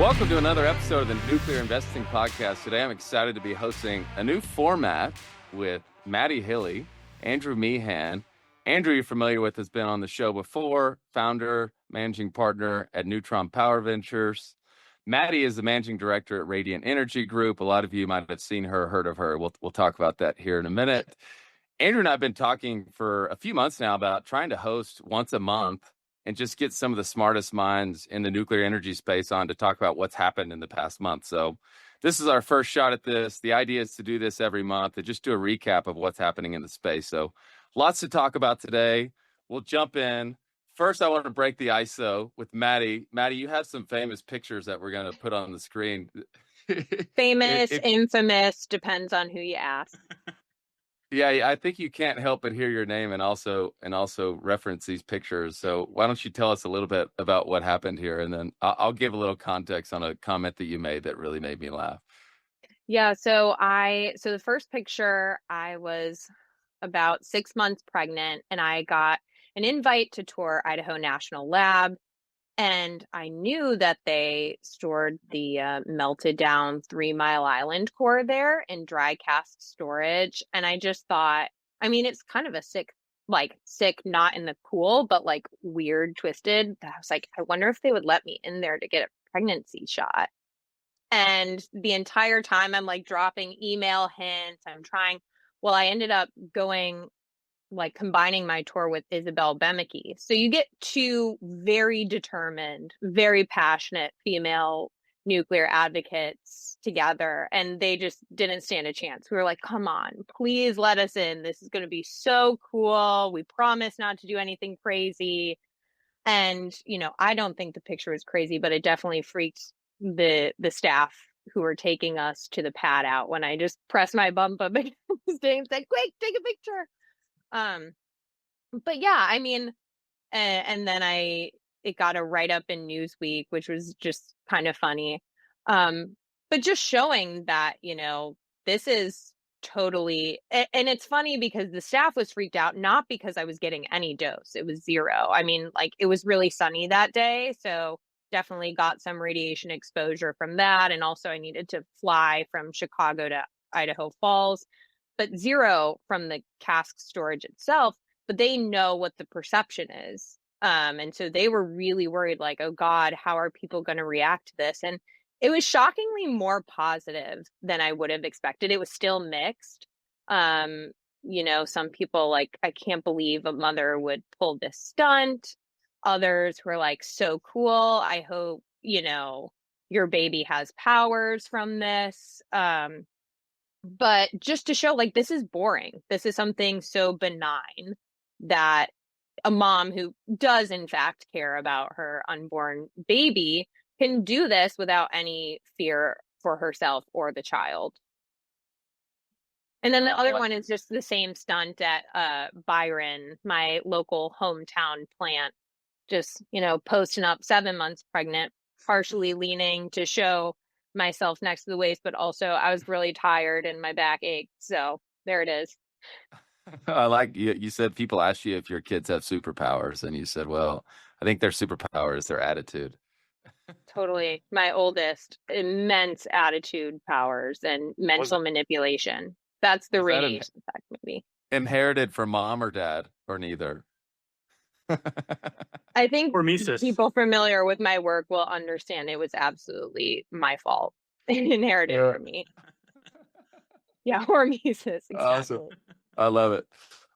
Welcome to another episode of the Nuclear Investing Podcast. Today, I'm excited to be hosting a new format with Madi Hilly, Andrew Meehan. Andrew, you're familiar with, has been on the show before, founder, managing partner at Neutron Power Ventures. Madi is the managing director at Radiant Energy Group. A lot of you might have seen her, heard of her. We'll talk about that here in a minute. Andrew and I have been talking for a few months now about trying to host once a month and just get some of the smartest minds in the nuclear energy space on to talk about what's happened in the past month. So this is our first shot at this. The idea is to do this every month and just do a recap of what's happening in the space. So lots to talk about today. We'll jump in. First, I want to break the ice, though, with Madi. Madi, you have some famous pictures that we're going to put on the screen. Famous, infamous, depends on who you ask. Yeah, I think you can't help but hear your name and also reference these pictures. So why don't you tell us a little bit about what happened here, and then I'll give a little context on a comment that you made that really made me laugh. Yeah, so the first picture, I was about 6 months pregnant, and I got an invite to tour Idaho National Lab. And I knew that they stored the melted down 3 Mile Island core there in dry cask storage. And I just thought, I mean, it's kind of a sick, not in the cool, but like weird, twisted. I was like, I wonder if they would let me in there to get a pregnancy shot. And the entire time I'm like dropping email hints, I ended up combining my tour with Isabel Bemeke. So you get two very determined, very passionate female nuclear advocates together, and they just didn't stand a chance. We were like, come on, please let us in. This is going to be so cool. We promise not to do anything crazy. And, I don't think the picture was crazy, but it definitely freaked the staff who were taking us to the pad out when I just pressed my bump up against the thing and said, quick, take a picture. But yeah, I mean, and then it got a write up in Newsweek, which was just kind of funny. But just showing that, this is totally, and it's funny because the staff was freaked out, not because I was getting any dose. It was zero. I mean, it was really sunny that day. So definitely got some radiation exposure from that. And also I needed to fly from Chicago to Idaho Falls, but zero from the cask storage itself. But they know what the perception is. And so they were really worried, like, oh God, how are people going to react to this? And it was shockingly more positive than I would have expected. It was still mixed. Some people like, I can't believe a mother would pull this stunt. Others were like, so cool. I hope, your baby has powers from this. But just to show, like, this is boring. This is something so benign that a mom who does, in fact, care about her unborn baby can do this without any fear for herself or the child. And then the other one is just the same stunt at Byron, my local hometown plant. Just, posting up 7 months pregnant, partially leaning to show myself next to the waist, but also I was really tired and my back ached. So there it is. I like you said people ask you if your kids have superpowers, and you said, well, I think their superpower is their attitude. Totally. My oldest, immense attitude powers and mental manipulation. That's the radiation effect, maybe. Inherited from mom or dad, or neither? I think people familiar with my work will understand it was absolutely my fault. Inherited from me. Yeah, hormesis. Exactly. Awesome. I love it.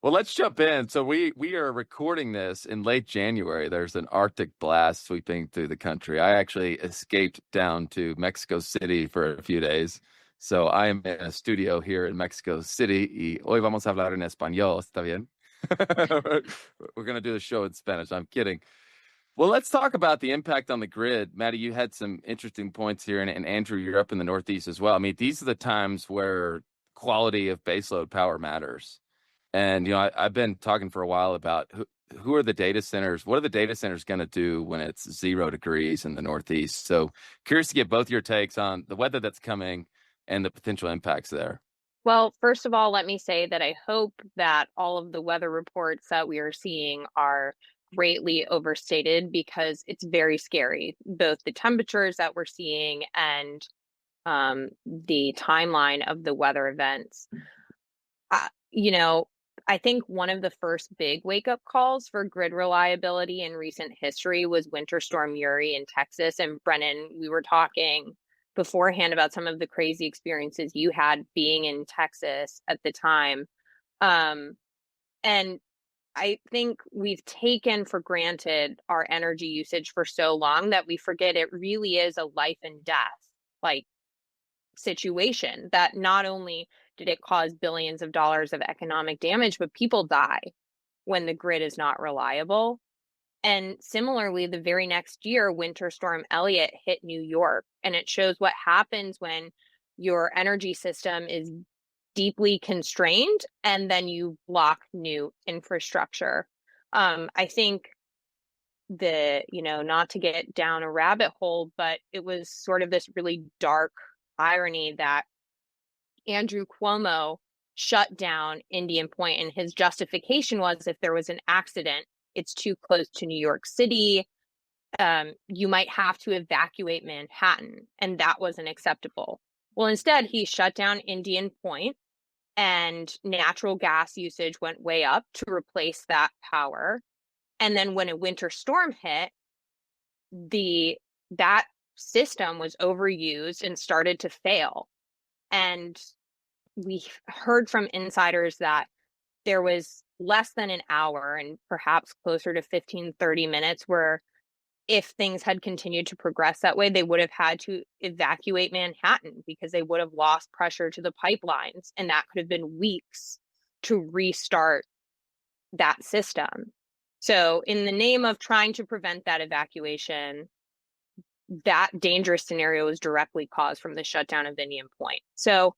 Well, let's jump in. So we are recording this in late January. There's an Arctic blast sweeping through the country. I actually escaped down to Mexico City for a few days. So I am in a studio here in Mexico City. Y hoy vamos a hablar en español. ¿Está bien? We're going to do the show in Spanish. I'm kidding. Well, let's talk about the impact on the grid. Madi, you had some interesting points here, and Andrew, you're up in the Northeast as well. I mean, these are the times where quality of baseload power matters. And, I've been talking for a while about who are the data centers? What are the data centers going to do when it's 0 degrees in the Northeast? So curious to get both your takes on the weather that's coming and the potential impacts there. Well, first of all, let me say that I hope that all of the weather reports that we are seeing are greatly overstated because it's very scary, both the temperatures that we're seeing and the timeline of the weather events. You know, I think one of the first big wake-up calls for grid reliability in recent history was Winter Storm Uri in Texas. And Brennan, we were talking beforehand about some of the crazy experiences you had being in Texas at the time. And I think we've taken for granted our energy usage for so long that we forget it really is a life and death like situation, that not only did it cause billions of dollars of economic damage, but people die when the grid is not reliable. And similarly, the very next year, Winter Storm Elliott hit New York, and it shows what happens when your energy system is deeply constrained and then you block new infrastructure. I think not to get down a rabbit hole, but it was sort of this really dark irony that Andrew Cuomo shut down Indian Point, and his justification was if there was an accident, it's too close to New York City. You might have to evacuate Manhattan, and that wasn't acceptable. Well, instead, he shut down Indian Point, and natural gas usage went way up to replace that power. And then when a winter storm hit, that system was overused and started to fail. And we heard from insiders that there was less than an hour and perhaps closer to 15-30 minutes where if things had continued to progress that way, they would have had to evacuate Manhattan because they would have lost pressure to the pipelines. And that could have been weeks to restart that system. So in the name of trying to prevent that evacuation, that dangerous scenario was directly caused from the shutdown of Indian Point. So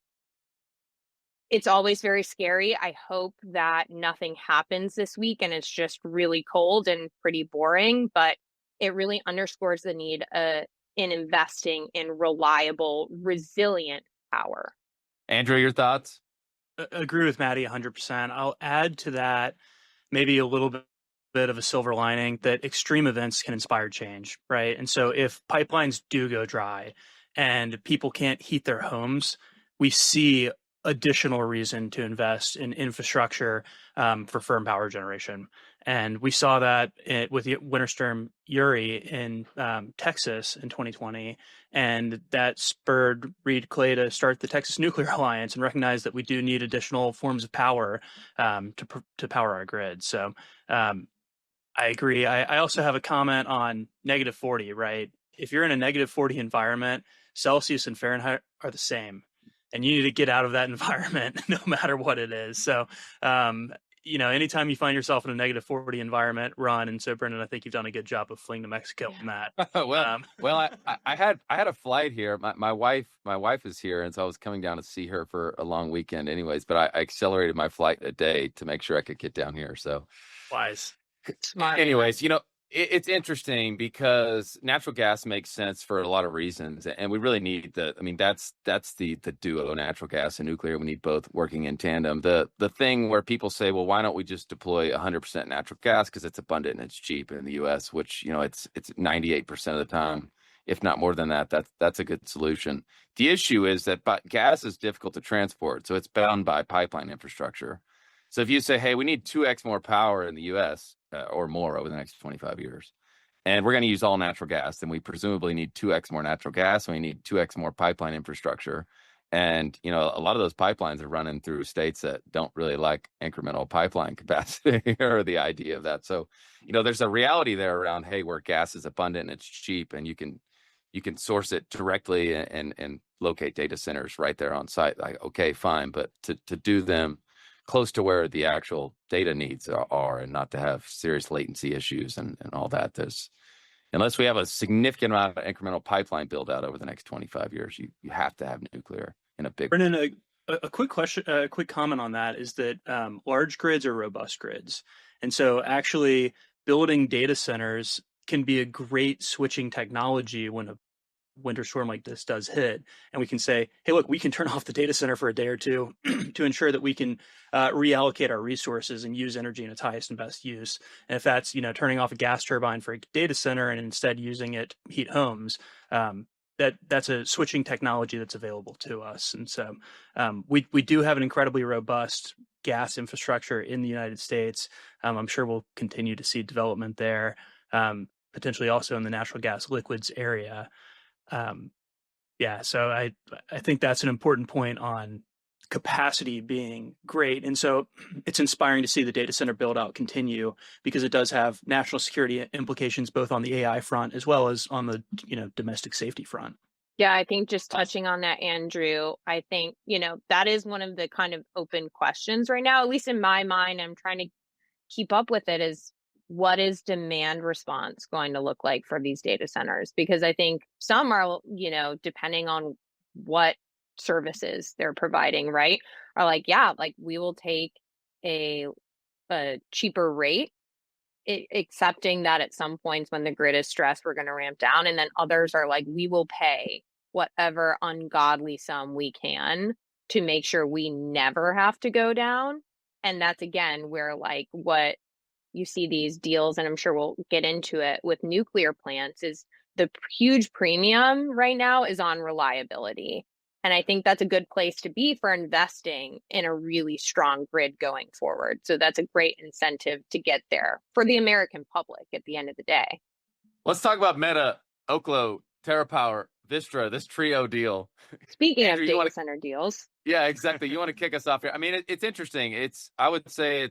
it's always very scary. I hope that nothing happens this week and it's just really cold and pretty boring, but it really underscores the need in investing in reliable, resilient power. Andrew, your thoughts? Agree with Maddie 100%. I'll add to that maybe a little bit of a silver lining that extreme events can inspire change, right? And so if pipelines do go dry and people can't heat their homes, we see additional reason to invest in infrastructure for firm power generation. And we saw that with Winter Storm Uri in Texas in 2020. And that spurred Reed Clay to start the Texas Nuclear Alliance and recognize that we do need additional forms of power to power our grid. So I agree. I also have a comment on -40, right? If you're in a -40 environment, Celsius and Fahrenheit are the same. And you need to get out of that environment no matter what it is. So, anytime you find yourself in a -40 environment, run. And so, Brendan, I think you've done a good job of fleeing to Mexico on that. I had a flight here. My wife is here, and so I was coming down to see her for a long weekend, anyways. But I accelerated my flight a day to make sure I could get down here. So, wise. Smart. Anyways, it's interesting because natural gas makes sense for a lot of reasons, and we really need that's the duo, natural gas and nuclear. We need both working in tandem. The thing where people say, well, why don't we just deploy 100% natural gas because it's abundant and it's cheap in the U.S., which it's 98% of the time, if not more than that. That's a good solution. The issue is that gas is difficult to transport, so it's bound by pipeline infrastructure. So if you say, hey, we need 2x more power in the U.S. Or more over the next 25 years, and we're going to use all natural gas, then we presumably need 2x more natural gas, and we need 2x more pipeline infrastructure. And, a lot of those pipelines are running through states that don't really like incremental pipeline capacity or the idea of that. So, there's a reality there around, hey, where gas is abundant and it's cheap and you can source it directly and locate data centers right there on site. Like, okay, fine. But to do them close to where the actual data needs are and not to have serious latency issues and all that. Unless we have a significant amount of incremental pipeline build out over the next 25 years, you have to have nuclear in a big. Brennan, a quick question, a quick comment on that is that large grids are robust grids. And so actually building data centers can be a great switching technology when a winter storm like this does hit, and we can say, hey, look, we can turn off the data center for a day or two to ensure that we can reallocate our resources and use energy in its highest and best use. And if that's, turning off a gas turbine for a data center and instead using it to heat homes, that's a switching technology that's available to us. And so we do have an incredibly robust gas infrastructure in the United States. I'm sure we'll continue to see development there, potentially also in the natural gas liquids area. So I think that's an important point on capacity being great. And so it's inspiring to see the data center build out continue, because it does have national security implications, both on the AI front as well as on the, domestic safety front. Yeah, I think just touching on that, Andrew, I think, that is one of the kind of open questions right now, at least in my mind. I'm trying to keep up with it, is what is demand response going to look like for these data centers? Because I think some are, depending on what services they're providing, right, are like, yeah, like we will take a cheaper rate, accepting that at some points when the grid is stressed, we're going to ramp down. And then others are like, we will pay whatever ungodly sum we can to make sure we never have to go down. And that's, again, where like what you see these deals, and I'm sure we'll get into it with nuclear plants, is the huge premium right now is on reliability. And I think that's a good place to be for investing in a really strong grid going forward. So that's a great incentive to get there for the American public at the end of the day. Let's talk about Meta, Oklo, TerraPower, Vistra, this trio deal. Speaking Andrew, of data center deals. Yeah, exactly. You want to kick us off here? I mean, it's interesting. I would say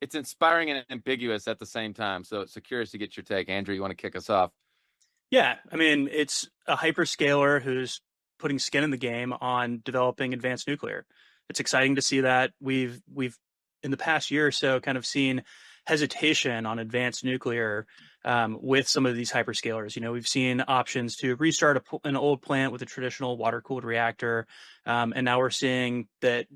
it's inspiring and ambiguous at the same time. So curious to get your take. Andrew, you want to kick us off? Yeah, I mean, it's a hyperscaler who's putting skin in the game on developing advanced nuclear. It's exciting to see that. We've in the past year or so kind of seen hesitation on advanced nuclear with some of these hyperscalers. We've seen options to restart an old plant with a traditional water-cooled reactor, and now we're seeing that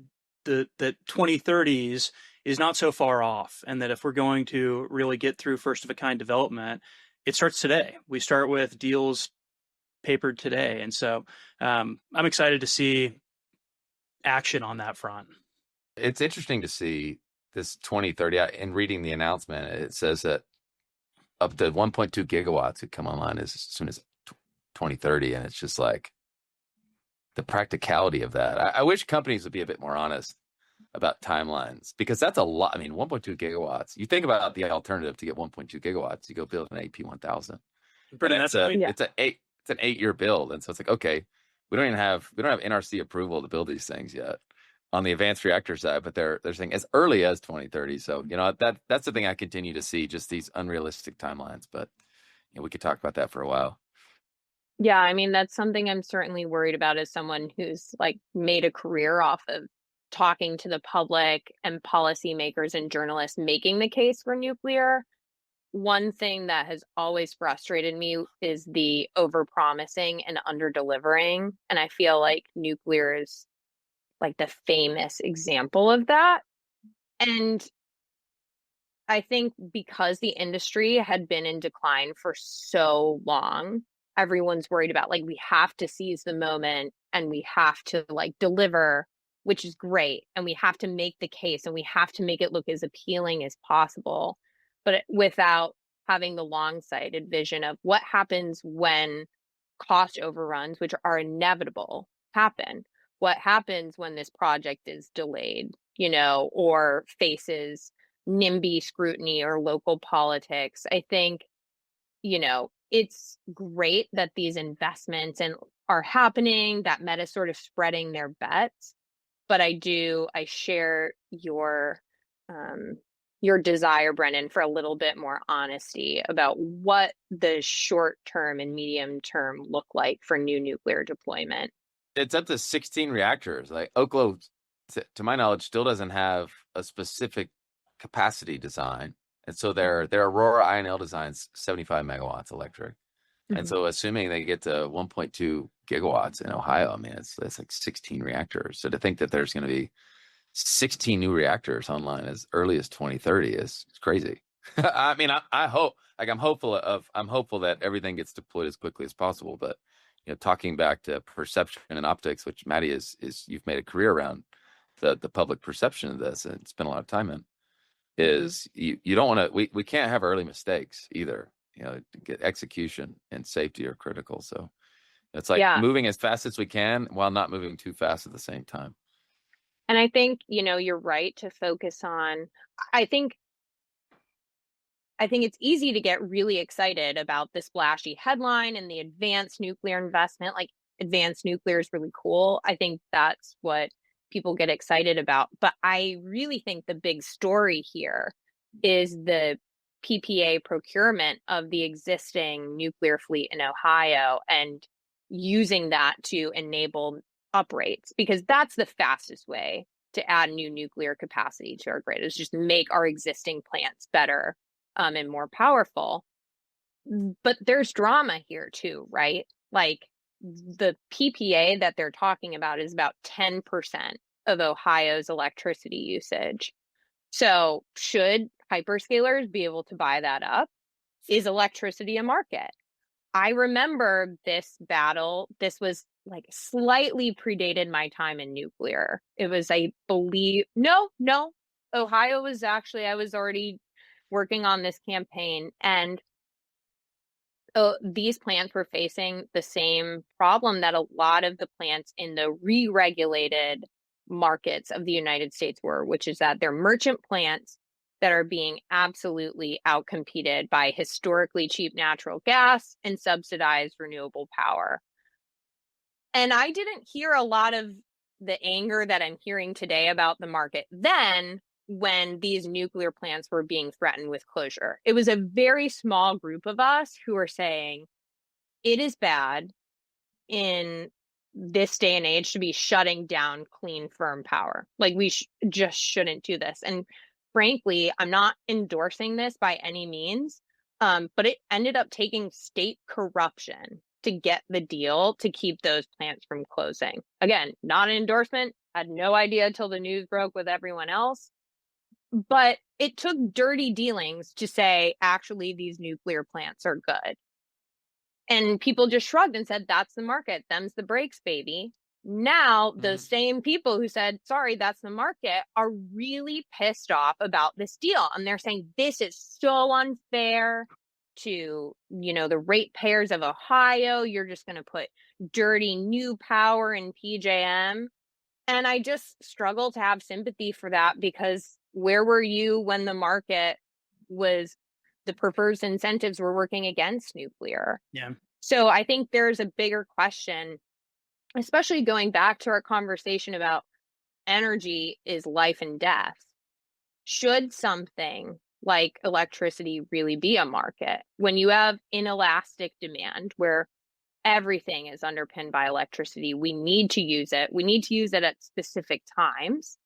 the 2030s is not so far off, and that if we're going to really get through first-of-a-kind development, it starts today. We start with deals papered today. And so I'm excited to see action on that front. It's interesting to see this 2030. In reading the announcement, it says that up to 1.2 gigawatts could come online as soon as 2030. And it's just like the practicality of that. I wish companies would be a bit more honest about timelines, because that's a lot. I mean, 1.2 gigawatts. You think about the alternative to get 1.2 gigawatts, you go build an AP1000. Brennan, it's an 8-year build. And so it's like, okay, we don't have NRC approval to build these things yet on the advanced reactor side, but they're saying as early as 2030. So, that's the thing I continue to see, just these unrealistic timelines, but we could talk about that for a while. Yeah. I mean, that's something I'm certainly worried about as someone who's like made a career off of talking to the public and policymakers and journalists making the case for nuclear. One thing that has always frustrated me is the overpromising and under-delivering. And I feel like nuclear is like the famous example of that. And I think because the industry had been in decline for so long, everyone's worried about like, we have to seize the moment and we have to like deliver, which is great. And we have to make the case and we have to make it look as appealing as possible, but without having the long-sighted vision of what happens when cost overruns, which are inevitable, happen. What happens when this project is delayed, or faces NIMBY scrutiny or local politics. I think, it's great that these investments are happening, that Meta's sort of spreading their bets. But I share your desire, Brennan, for a little bit more honesty about what the short term and medium term look like for new nuclear deployment. It's up to 16 reactors. Like Oklo, to my knowledge, still doesn't have a specific capacity design. And so their Aurora INL design's 75 megawatts electric. Mm-hmm. And so assuming they get to 1.2 gigawatts in Ohio, I mean, it's like 16 reactors. So to think that there's going to be 16 new reactors online as early as 2030 is crazy. I mean, I'm hopeful that everything gets deployed as quickly as possible, but talking back to perception and optics, which Madi is you've made a career around the public perception of this and spent a lot of time in, is you don't want to, we can't have early mistakes either. Get execution and safety are critical. So it's like moving as fast as we can while not moving too fast at the same time. And I think, you're right to focus on, I think it's easy to get really excited about the splashy headline and the advanced nuclear investment. Like, advanced nuclear is really cool. I think that's what people get excited about. But I really think the big story here is the PPA procurement of the existing nuclear fleet in Ohio and using that to enable uprates, because that's the fastest way to add new nuclear capacity to our grid, is just make our existing plants better and more powerful. But there's drama here too, right? Like, the PPA that they're talking about is about 10% of Ohio's electricity usage. So should hyperscalers be able to buy that up? Is electricity a market? I remember this battle. This was like slightly predated my time in nuclear. It was, I believe, no, Ohio was actually, I was already working on this campaign, and these plants were facing the same problem that a lot of the plants in the re-regulated markets of the United States were, which is that they're merchant plants that are being absolutely outcompeted by historically cheap natural gas and subsidized renewable power. And I didn't hear a lot of the anger that I'm hearing today about the market then, when these nuclear plants were being threatened with closure. It was a very small group of us who were saying it is bad in this day and age to be shutting down clean, firm power. Like, we just shouldn't do this. And frankly, I'm not endorsing this by any means, but it ended up taking state corruption to get the deal to keep those plants from closing. Again, not an endorsement. Had no idea until the news broke with everyone else. But it took dirty dealings to say, actually, these nuclear plants are good. And people just shrugged and said, that's the market. Them's the breaks, baby. Now, those same people who said, sorry, that's the market, are really pissed off about this deal. And they're saying, this is so unfair to, the ratepayers of Ohio. You're just going to put dirty new power in PJM. And I just struggle to have sympathy for that, because where were you when the market was, the preferred incentives were working against nuclear? Yeah. So I think there's a bigger question, especially going back to our conversation about energy is life and death. Should something like electricity really be a market when you have inelastic demand where everything is underpinned by electricity? We need to use it. We need to use it at specific times.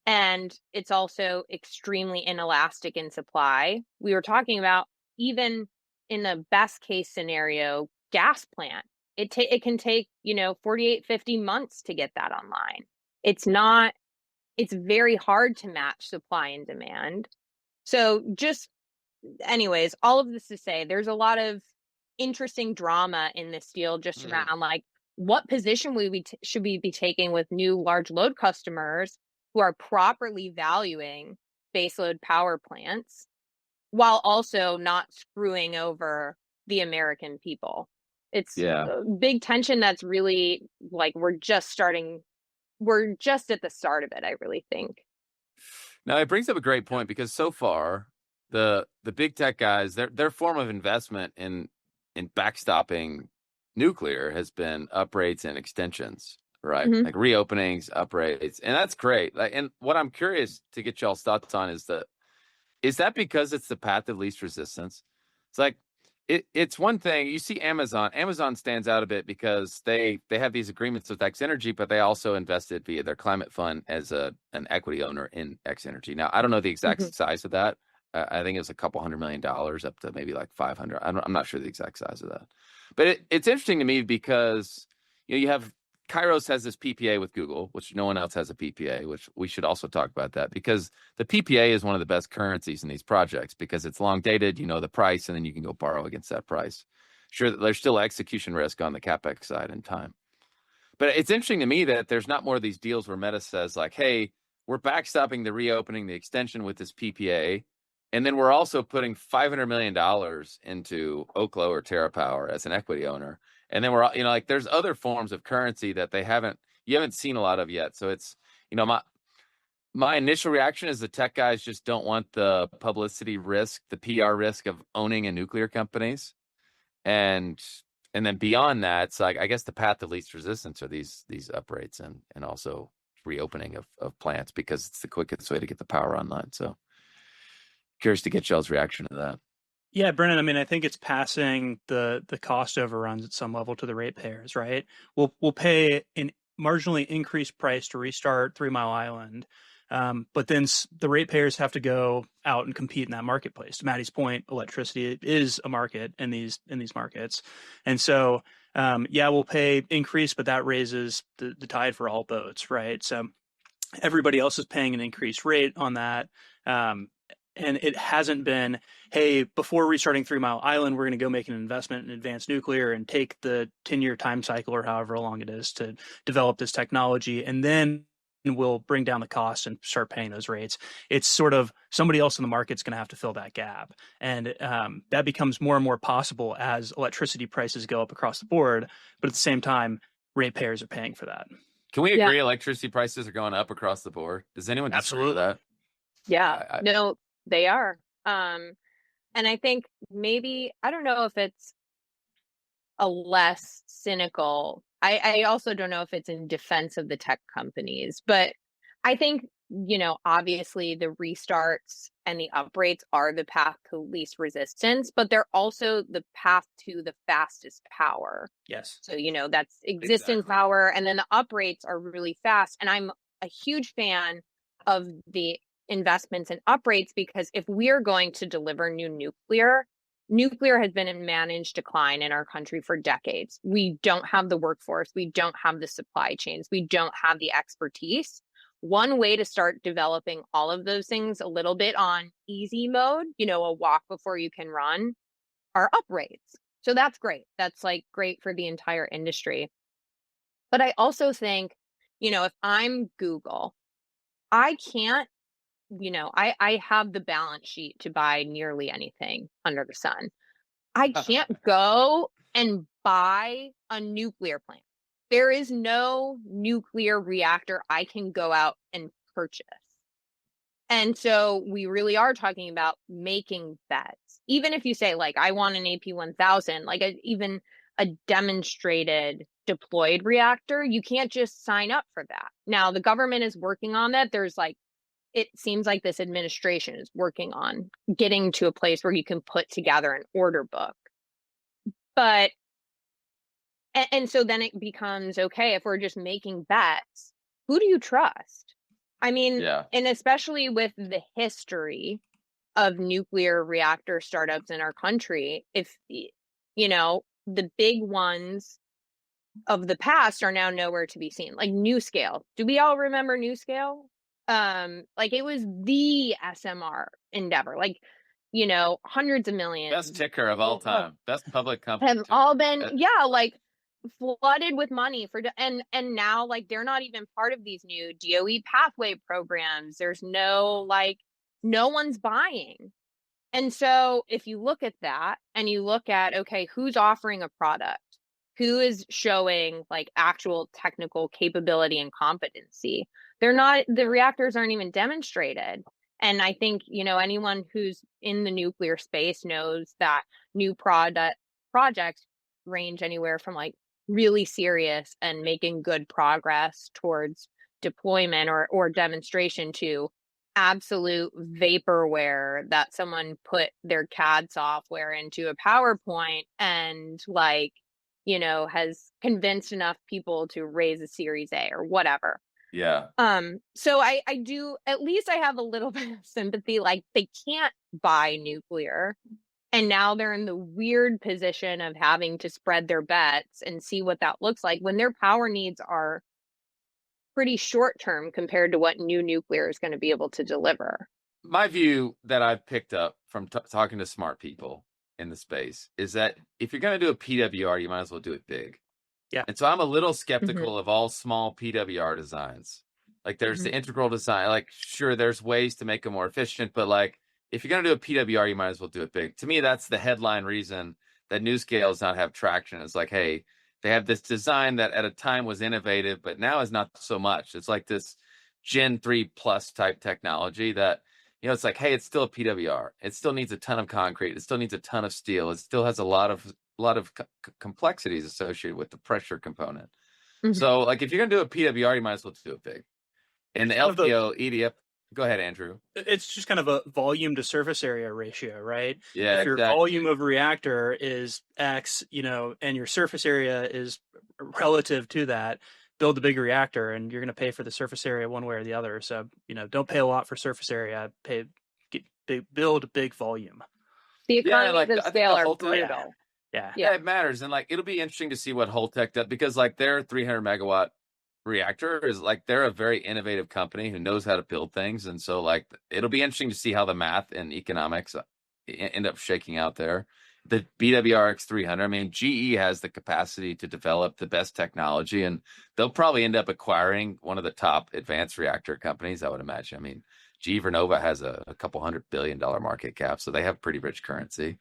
And it's also extremely inelastic in supply. We were talking about, even in the best case scenario, gas plant. It can take, 48, 50 months to get that online. It's very hard to match supply and demand. So anyways, all of this to say, there's a lot of interesting drama in this deal just around, like, what position should we be taking with new large load customers who are properly valuing baseload power plants while also not screwing over the American people. It's a big tension that's really, like, we're just at the start of it, I really think. Now, it brings up a great point, because so far the big tech guys, their form of investment in backstopping nuclear has been uprates and extensions, right? Like reopenings, uprates, and that's great. Like, and what I'm curious to get y'all's thoughts on is that because it's the path of least resistance? It's like, it's one thing. You see Amazon stands out a bit because they have these agreements with X Energy, but they also invested via their climate fund as an equity owner in X Energy. Now, I don't know the exact size of that. I think it was a couple $100 million up to maybe like 500. I'm not sure the exact size of that, but it's interesting to me because you have Kairos has this PPA with Google, which no one else has a PPA, which we should also talk about that, because the PPA is one of the best currencies in these projects because it's long dated, the price, and then you can go borrow against that price. sure that there's still execution risk on the CapEx side in time. But it's interesting to me that there's not more of these deals where Meta says like, hey, we're backstopping the reopening, the extension with this PPA. And then we're also putting $500 million into Oklo or TerraPower as an equity owner. And then we're, like there's other forms of currency that you haven't seen a lot of yet. So it's, my initial reaction is the tech guys just don't want the publicity risk, the PR risk of owning a nuclear companies. And then beyond that, it's like, I guess the path of least resistance are these uprates and also reopening of plants because it's the quickest way to get the power online. So curious to get y'all's reaction to that. Yeah, Brennan, I mean, I think it's passing the cost overruns at some level to the ratepayers, right? We'll pay an marginally increased price to restart 3 Mile Island, but then the ratepayers have to go out and compete in that marketplace. To Maddie's point, electricity is a market in these markets, and so we'll pay increase, but that raises the tide for all boats, right? So everybody else is paying an increased rate on that. And it hasn't been, hey, before restarting 3 Mile Island, we're going to go make an investment in advanced nuclear and take the 10-year time cycle or however long it is to develop this technology. And then we'll bring down the costs and start paying those rates. It's sort of somebody else in the market's going to have to fill that gap. And that becomes more and more possible as electricity prices go up across the board. But at the same time, ratepayers are paying for that. Can we agree electricity prices are going up across the board? Does anyone disagree with that? Yeah, no, they are. And I think maybe, I don't know if it's a less cynical, I also don't know if it's in defense of the tech companies, but I think, obviously the restarts and the uprates are the path to least resistance, but they're also the path to the fastest power. Yes. So, that's existence power. And then the uprates are really fast. And I'm a huge fan of the investments in uprates because if we're going to deliver new nuclear has been in managed decline in our country for decades. We don't have the workforce. We don't have the supply chains. We don't have the expertise. One way to start developing all of those things a little bit on easy mode, a walk before you can run, are uprates. So that's great. That's like great for the entire industry. But I also think, if I'm Google, I can't, I have the balance sheet to buy nearly anything under the sun. I can't go and buy a nuclear plant. There is no nuclear reactor I can go out and purchase. And so we really are talking about making bets. Even if you say, like, I want an AP1000, like even a demonstrated deployed reactor, you can't just sign up for that. Now, the government is working on that. It seems like this administration is working on getting to a place where you can put together an order book. But, and so then it becomes, okay, if we're just making bets, who do you trust? I mean, and especially with the history of nuclear reactor startups in our country, if, the big ones of the past are now nowhere to be seen, like NuScale. Do we all remember NuScale? Like it was the SMR endeavor, like, hundreds of millions. Best ticker of all time. Best public company. Have all been, like flooded with money and now like they're not even part of these new DOE pathway programs. There's no one's buying. And so if you look at that and you look at, okay, who's offering a product? Who is showing like actual technical capability and competency? The reactors aren't even demonstrated. And I think, anyone who's in the nuclear space knows that new projects range anywhere from like really serious and making good progress towards deployment or demonstration to absolute vaporware that someone put their CAD software into a PowerPoint and has convinced enough people to raise a Series A or whatever. Yeah. So I do, at least I have a little bit of sympathy. Like they can't buy nuclear. And now they're in the weird position of having to spread their bets and see what that looks like when their power needs are pretty short term compared to what new nuclear is going to be able to deliver. My view that I've picked up from talking to smart people in the space is that if you're going to do a PWR, you might as well do it big. Yeah. And so I'm a little skeptical of all small PWR designs. Like there's the integral design. Like, sure, there's ways to make them more efficient, but like if you're going to do a PWR, you might as well do it big. To me, that's the headline reason that NuScale does not have traction. It's like, hey, they have this design that at a time was innovative, but now is not so much. It's like this Gen 3 plus type technology that, it's like, hey, it's still a PWR. It still needs a ton of concrete. It still needs a ton of steel. It still has a lot of complexities associated with the pressure component. So, like, if you're gonna do a PWR, you might as well do it big. And the LPO, EDF. Go ahead, Andrew. It's just kind of a volume to surface area ratio, right? Yeah, if your exactly. volume of reactor is X, and your surface area is relative to that, build a big reactor, and you're going to pay for the surface area one way or the other. So, don't pay a lot for surface area. Build a big volume. The economies of scale are brutal. Yeah, it matters. And like, it'll be interesting to see what Holtec does, because like their 300 megawatt reactor is like, they're a very innovative company who knows how to build things. And so like, it'll be interesting to see how the math and economics end up shaking out there. The BWRX 300, I mean, GE has the capacity to develop the best technology, and they'll probably end up acquiring one of the top advanced reactor companies, I would imagine. I mean, GE Vernova has a couple $100 billion market cap, so they have pretty rich currency.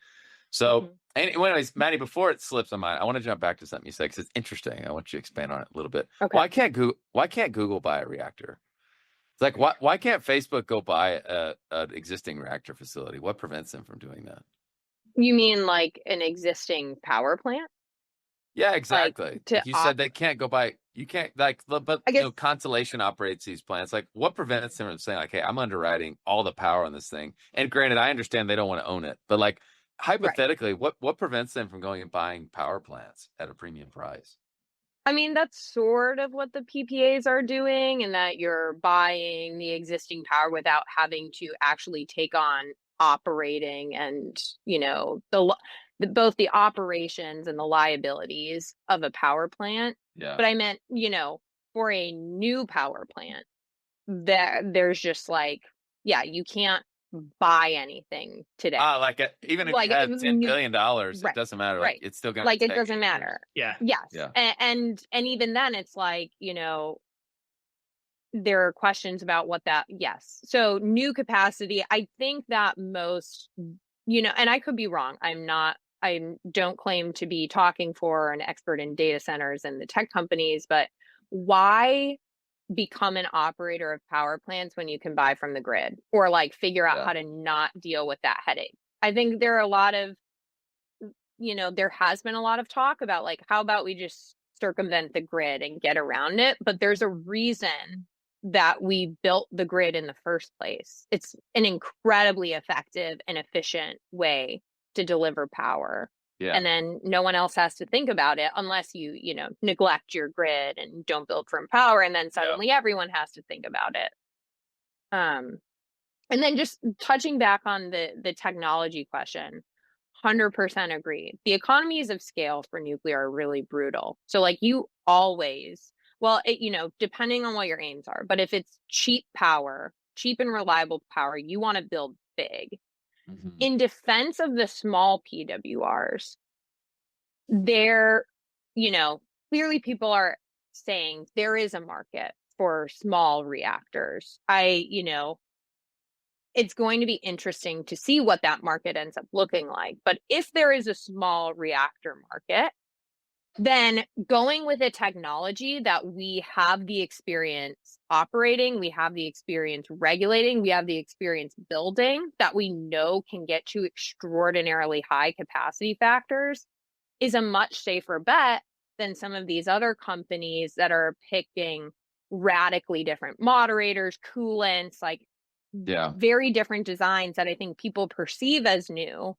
So, anyways, Maddie, before it slips on mine, I want to jump back to something you said, because it's interesting. I want you to expand on it a little bit. Okay. Why can't Google buy a reactor? It's like, why can't Facebook go buy an existing reactor facility? What prevents them from doing that? You mean like an existing power plant? Yeah, exactly. Like you said they can't go buy. You can't, like, but I guess, Constellation operates these plants. Like, what prevents them from saying, like, hey, I'm underwriting all the power on this thing? And granted, I understand they don't want to own it, but like, hypothetically, what prevents them from going and buying power plants at a premium price? I mean, that's sort of what the PPAs are doing, and that you're buying the existing power without having to actually take on operating and, both the operations and the liabilities of a power plant. Yeah. But I meant, for a new power plant, there's just like, you can't buy anything today. Like even if you had $10 billion, it doesn't matter. Like, it's still gonna it doesn't matter. Yeah. Yes. Yeah. And even then, it's like, there are questions about what that. Yes. So new capacity. I think that most, and I could be wrong. I don't claim to be talking for an expert in data centers and the tech companies, but why become an operator of power plants when you can buy from the grid, or like figure out how to not deal with that headache? I think there are a lot of, there has been a lot of talk about like, how about we just circumvent the grid and get around it? But there's a reason that we built the grid in the first place. It's an incredibly effective and efficient way to deliver power. Yeah. And then no one else has to think about it unless you, neglect your grid and don't build firm power. And then suddenly everyone has to think about it. And then just touching back on the technology question, 100% agree. The economies of scale for nuclear are really brutal. So like you always, depending on what your aims are, but if it's cheap and reliable power, you want to build big. In defense of the small PWRs, clearly people are saying there is a market for small reactors. It's going to be interesting to see what that market ends up looking like. But if there is a small reactor market, then going with a technology that we have the experience operating, we have the experience regulating, we have the experience building, that we know can get to extraordinarily high capacity factors, is a much safer bet than some of these other companies that are picking radically different moderators, coolants, like very different designs that I think people perceive as new,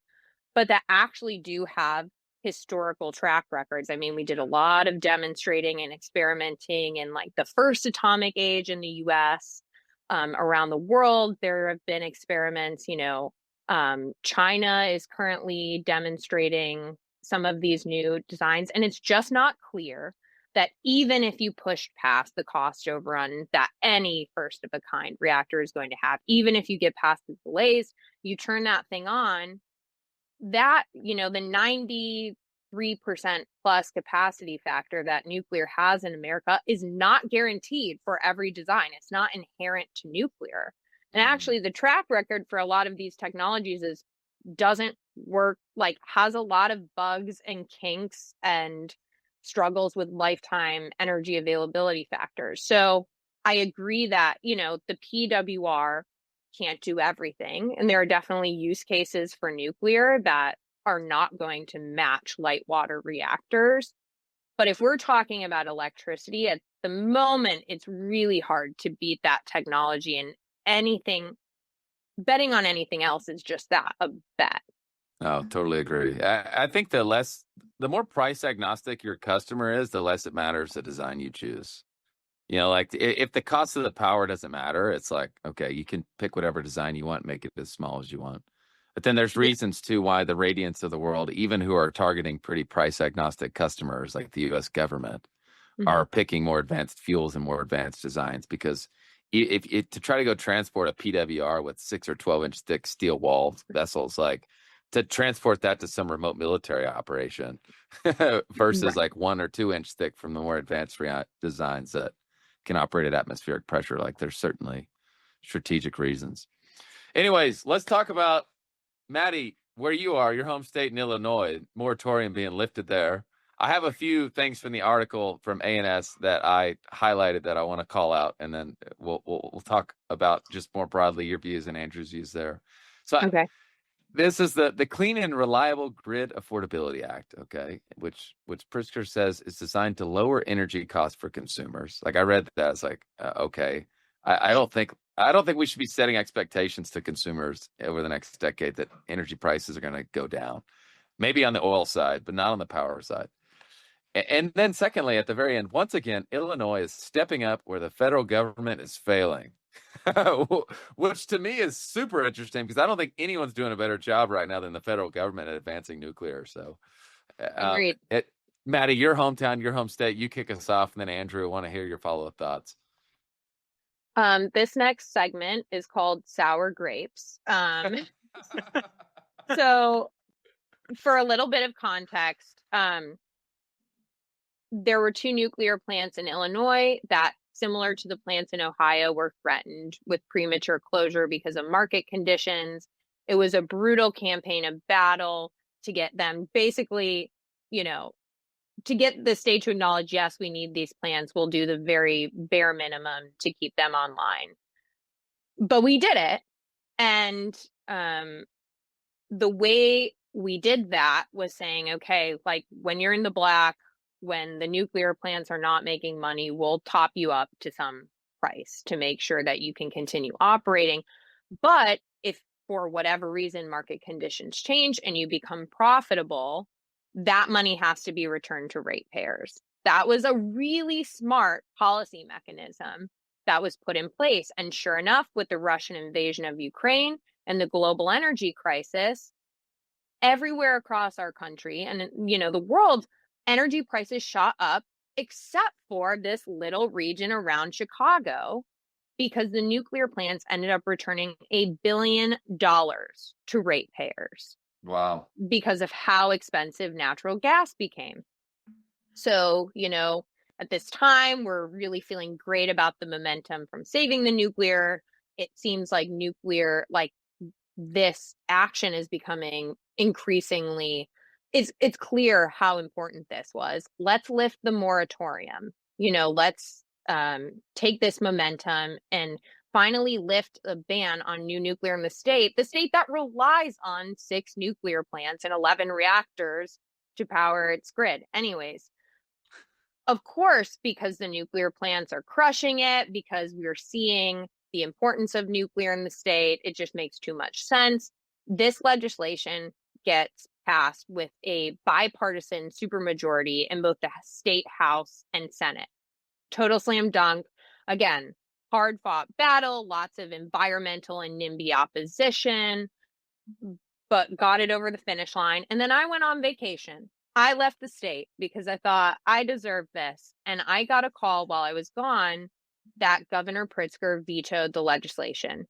but that actually do have historical track records. I mean, we did a lot of demonstrating and experimenting in like the first atomic age in the US. Around the world, there have been experiments. China is currently demonstrating some of these new designs, and it's just not clear that even if you push past the cost overrun that any first of a kind reactor is going to have, even if you get past the delays, you turn that thing on, that, the 93% plus capacity factor that nuclear has in America is not guaranteed for every design. It's not inherent to nuclear. And actually, the track record for a lot of these technologies doesn't work, like has a lot of bugs and kinks and struggles with lifetime energy availability factors. So I agree that, the PWR can't do everything. And there are definitely use cases for nuclear that are not going to match light water reactors. But if we're talking about electricity at the moment, it's really hard to beat that technology, and betting on anything else is just that, a bet. Oh, totally agree. I think the more price agnostic your customer is, the less it matters the design you choose. Like if the cost of the power doesn't matter, it's like, okay, you can pick whatever design you want, make it as small as you want. But then there's reasons too why the Radiants of the world, even who are targeting pretty price agnostic customers like the U.S. government, are picking more advanced fuels and more advanced designs, because if to try to go transport a PWR with 6 or 12-inch thick steel wall vessels, like to transport that to some remote military operation versus like 1 or 2-inch thick from the more advanced designs that can operate at atmospheric pressure, like there's certainly strategic reasons. Anyways, let's talk about, Maddie, where you are, your home state in Illinois, moratorium being lifted there. I have a few things from the article from A&S that I highlighted that I want to call out, and then we'll talk about just more broadly your views and Andrew's views there. So Okay. This is the Clean and Reliable Grid Affordability Act, okay, which Pritzker says is designed to lower energy costs for consumers. Like I read that, it's like, okay, I don't think we should be setting expectations to consumers over the next decade that energy prices are going to go down. Maybe on the oil side, but not on the power side. And then secondly, at the very end, once again, Illinois is stepping up where the federal government is failing. Which to me is super interesting, because I don't think anyone's doing a better job right now than the federal government at advancing nuclear. So, Agreed. Maddie, your hometown, your home state, you kick us off, and then Andrew, I want to hear your follow-up thoughts. This next segment is called Sour Grapes. So, for a little bit of context, there were 2 nuclear plants in Illinois that, similar to the plants in Ohio, were threatened with premature closure because of market conditions. It was a brutal campaign of battle to get them basically, to get the state to acknowledge, yes, we need these plants. We'll do the very bare minimum to keep them online. But we did it. And the way we did that was saying, okay, like when you're in the black, when the nuclear plants are not making money, we'll top you up to some price to make sure that you can continue operating. But if for whatever reason market conditions change and you become profitable, that money has to be returned to ratepayers. That was a really smart policy mechanism that was put in place. And sure enough, with the Russian invasion of Ukraine and the global energy crisis, everywhere across our country and, the world, energy prices shot up, except for this little region around Chicago, because the nuclear plants ended up returning $1 billion to ratepayers. Wow. Because of how expensive natural gas became. So, at this time, we're really feeling great about the momentum from saving the nuclear. It seems like this action is becoming increasingly, it's clear how important this was. Let's lift the moratorium. Let's take this momentum and finally lift a ban on new nuclear in the state that relies on 6 nuclear plants and 11 reactors to power its grid. Anyways, of course, because the nuclear plants are crushing it, because we're seeing the importance of nuclear in the state, it just makes too much sense. This legislation gets passed with a bipartisan supermajority in both the state House and Senate. Total slam dunk. Again, hard-fought battle, lots of environmental and NIMBY opposition, but got it over the finish line. And then I went on vacation. I left the state because I thought I deserved this. And I got a call while I was gone that Governor Pritzker vetoed the legislation.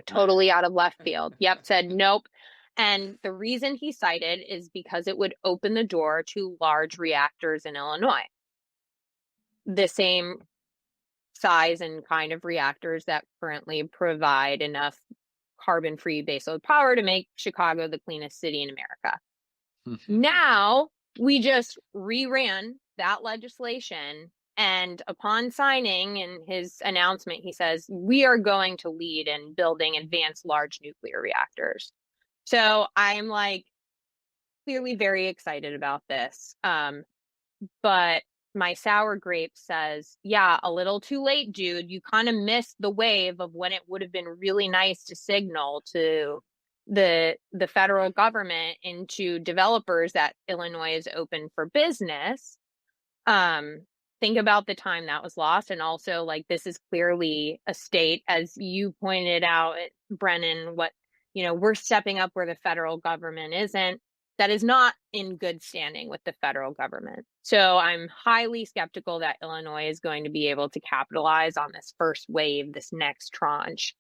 Totally out of left field. Yep, said nope. And the reason he cited is because it would open the door to large reactors in Illinois. The same size and kind of reactors that currently provide enough carbon-free baseload power to make Chicago the cleanest city in America. Now, we just reran that legislation, and upon signing in his announcement, he says, we are going to lead in building advanced large nuclear reactors. So I'm like clearly very excited about this. But my sour grape says, yeah, a little too late, dude. You kind of missed the wave of when it would have been really nice to signal to the federal government and to developers that Illinois is open for business. Think about the time that was lost. And also, like, this is clearly a state, as you pointed out, Brennan, we're stepping up where the federal government isn't. That is not in good standing with the federal government. So I'm highly skeptical that Illinois is going to be able to capitalize on this first wave, this next tranche.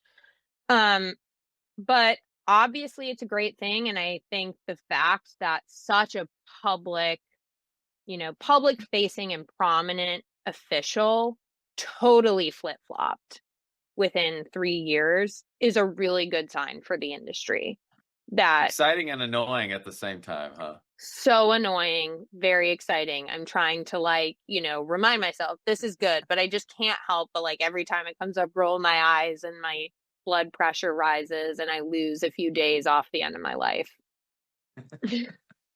But obviously it's a great thing. And I think the fact that such a public facing and prominent official totally flip-flopped within 3 years is a really good sign for the industry. That exciting and annoying at the same time, huh? So annoying, very exciting. I'm trying to remind myself this is good, but I just can't help but every time it comes up, roll my eyes and my blood pressure rises and I lose a few days off the end of my life.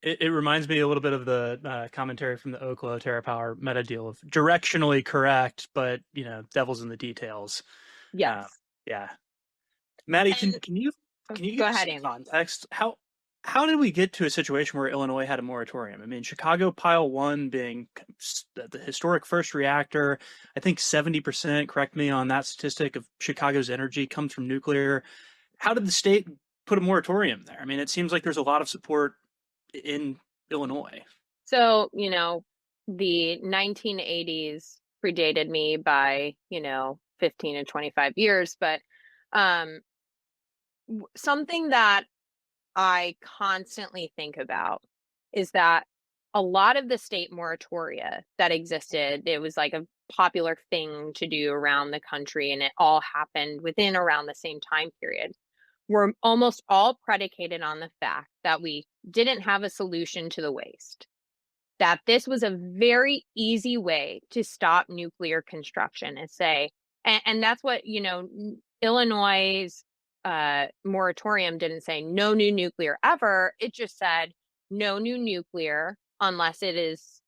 It reminds me a little bit of the commentary from the Oklo TerraPower meta deal of directionally correct, but devil's in the details. Yes. Yeah. Maddie, can you give us some context? How did we get to a situation where Illinois had a moratorium? I mean, Chicago Pile 1 being the historic first reactor, I think 70%, correct me on that statistic, of Chicago's energy comes from nuclear. How did the state put a moratorium there? I mean, it seems like there's a lot of support in Illinois. So, the 1980s predated me by, 15 to 25 years, but something that I constantly think about is that a lot of the state moratoria that existed, it was like a popular thing to do around the country, and it all happened within around the same time period, were almost all predicated on the fact that we didn't have a solution to the waste, that this was a very easy way to stop nuclear construction and say, and that's what, Illinois' moratorium didn't say no new nuclear ever. It just said no new nuclear unless it is,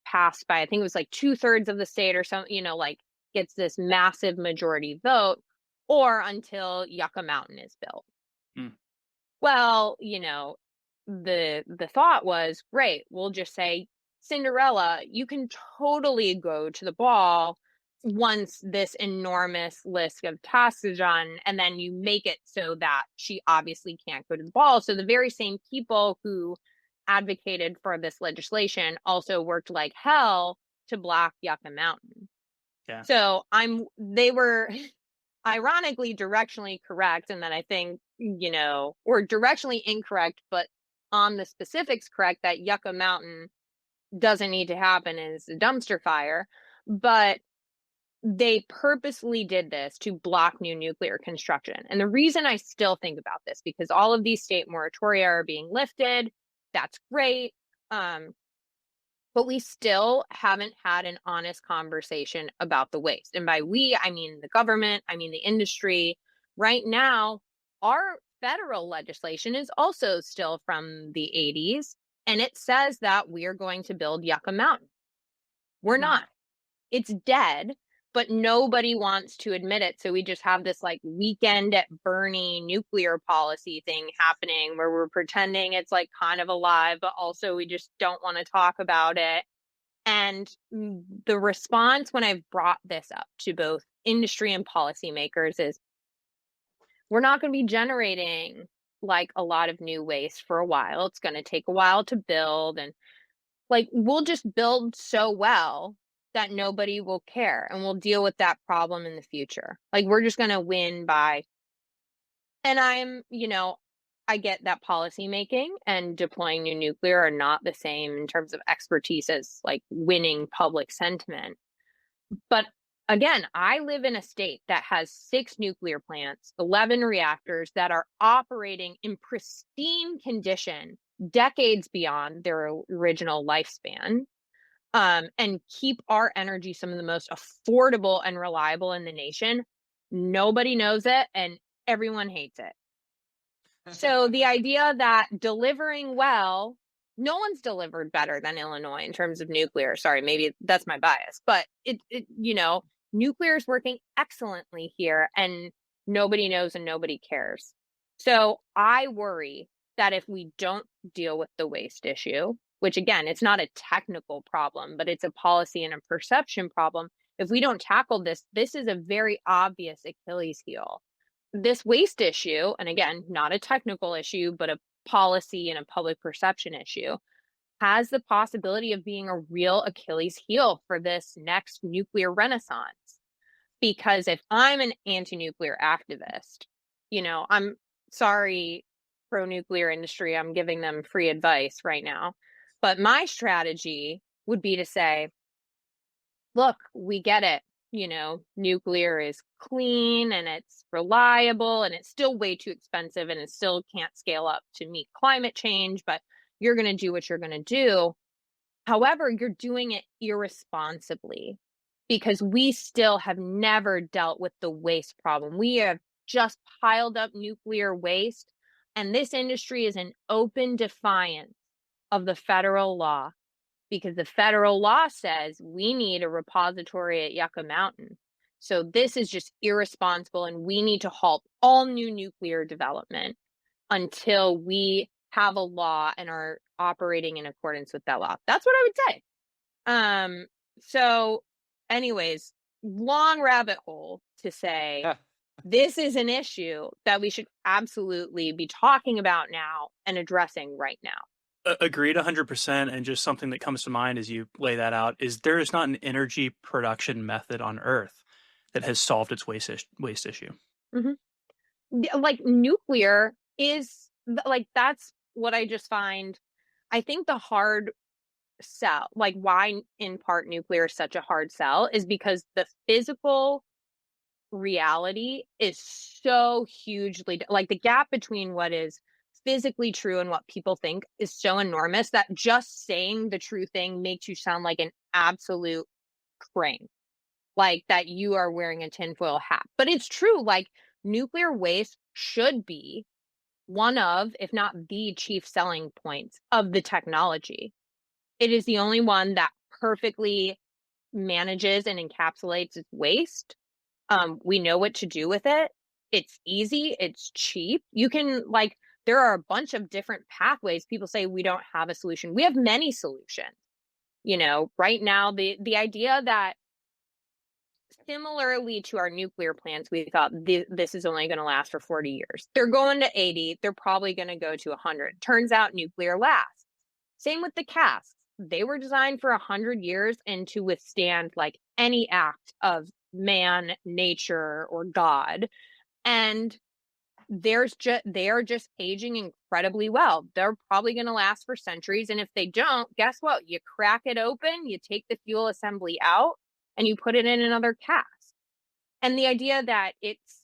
passed by, I think it was 2/3 of the state or something, gets this massive majority vote, or until Yucca Mountain is built. Well, the thought was, great, we'll just say, Cinderella, you can totally go to the ball once this enormous list of tasks is done, and then you make it so that she obviously can't go to the ball. So the very same people who advocated for this legislation also worked like hell to block Yucca Mountain. Yeah. So they were ironically directionally correct, and then I think, or directionally incorrect, but on the specifics correct, that Yucca Mountain doesn't need to happen and it's a dumpster fire. But they purposely did this to block new nuclear construction. And the reason I still think about this, because all of these state moratoria are being lifted, that's great. But we still haven't had an honest conversation about the waste. And by we, I mean the government, I mean the industry. Right now, our federal legislation is also still from the 80s, and it says that we are going to build Yucca Mountain. We're not. It's dead, but nobody wants to admit it. So we just have this weekend at Bernie nuclear policy thing happening where we're pretending it's kind of alive, but also we just don't want to talk about it. And the response when I've brought this up to both industry and policymakers is, we're not going to be generating a lot of new waste for a while. It's going to take a while to build, and we'll just build so well that nobody will care, and we'll deal with that problem in the future. We're just going to win by, and I get that policymaking and deploying new nuclear are not the same in terms of expertise as like winning public sentiment. But again, I live in a state that has 6 nuclear plants, 11 reactors that are operating in pristine condition decades beyond their original lifespan, and keep our energy some of the most affordable and reliable in the nation. Nobody knows it, and everyone hates it. So the idea that delivering well, no one's delivered better than Illinois in terms of nuclear. Sorry, maybe that's my bias, but nuclear is working excellently here, and nobody knows and nobody cares. So I worry that if we don't deal with the waste issue, which again, it's not a technical problem, but it's a policy and a perception problem. If we don't tackle this, this is a very obvious Achilles heel. This waste issue, and again, not a technical issue, but a policy and a public perception issue, has the possibility of being a real Achilles heel for this next nuclear renaissance. Because if I'm an anti-nuclear activist, I'm sorry, pro-nuclear industry, I'm giving them free advice right now. But my strategy would be to say, look, we get it. Nuclear is clean and it's reliable and it's still way too expensive and it still can't scale up to meet climate change, but you're going to do what you're going to do. However, you're doing it irresponsibly because we still have never dealt with the waste problem. We have just piled up nuclear waste, and this industry is in open defiance of the federal law. Because the federal law says we need a repository at Yucca Mountain. So this is just irresponsible, and we need to halt all new nuclear development until we have a law and are operating in accordance with that law. That's what I would say. So anyways, long rabbit hole to say this is an issue that we should absolutely be talking about now and addressing right now. Agreed 100%. And just something that comes to mind as you lay that out is there is not an energy production method on Earth that has solved its waste issue. Mm-hmm. Like nuclear is like, that's what I just find. I think the hard sell, like why in part nuclear is such a hard sell, is because the physical reality is so hugely, like the gap between what is physically true and what people think is so enormous that just saying the true thing makes you sound like an absolute crank, like that you are wearing a tinfoil hat. But it's true, like nuclear waste should be one of, if not the chief selling points of the technology. It is the only one that perfectly manages and encapsulates its waste. We know what to do with it. It's easy, it's cheap. You can there are a bunch of different pathways. People say we don't have a solution. We have many solutions. Right now, the idea that similarly to our nuclear plants, we thought this is only going to last for 40 years. They're going to 80. They're probably going to go to 100. Turns out nuclear lasts. Same with the casks. They were designed for 100 years and to withstand any act of man, nature, or God. And they are just aging incredibly well. They're probably going to last for centuries. And if they don't, guess what? You crack it open, you take the fuel assembly out, and you put it in another cask. And the idea that it's,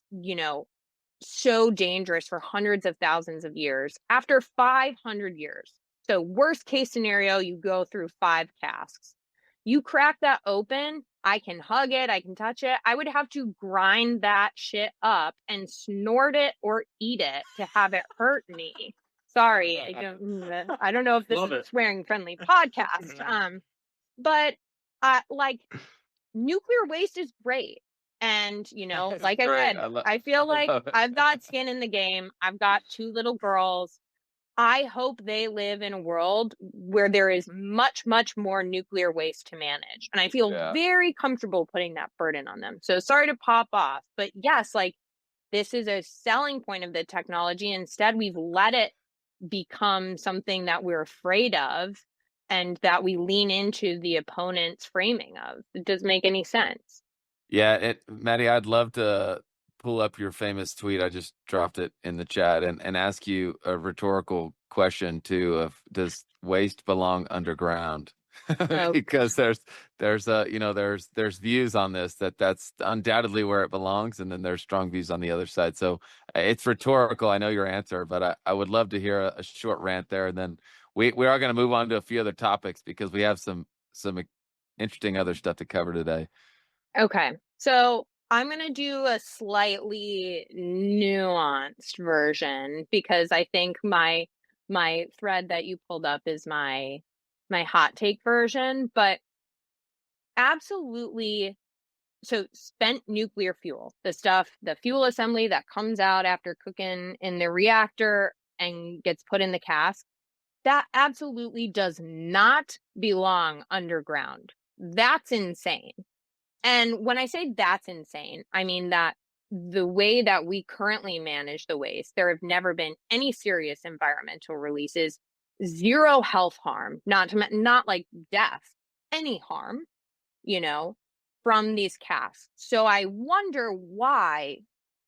so dangerous for hundreds of thousands of years, after 500 years. So worst case scenario, you go through 5 casks. You crack that open, I can hug it, I can touch it. I would have to grind that shit up and snort it or eat it to have it hurt me. Sorry, I don't know if this is a swearing friendly podcast. But nuclear waste is great. And, like I said, I feel like I've got skin in the game. I've got 2 little girls. I hope they live in a world where there is much, much more nuclear waste to manage. And I feel very comfortable putting that burden on them. So sorry to pop off, but yes, this is a selling point of the technology. Instead, we've let it become something that we're afraid of and that we lean into the opponent's framing of. It doesn't make any sense. Yeah, Maddie, I'd love to pull up your famous tweet. I just dropped it in the chat and ask you a rhetorical question too of does waste belong underground? Oh, Because there's views on this that's undoubtedly where it belongs, and then there's strong views on the other side. So it's rhetorical. I know your answer, but I would love to hear a short rant there, and then we are going to move on to a few other topics because we have some interesting other stuff to cover today. okay. So I'm going to do a slightly nuanced version because I think my thread that you pulled up is my hot take version, but absolutely. So spent nuclear fuel, the fuel assembly that comes out after cooking in the reactor and gets put in the cask, that absolutely does not belong underground. That's insane. And when I say that's insane, I mean that the way that we currently manage the waste, there have never been any serious environmental releases, zero health harm, not like death, any harm, from these casks. So I wonder why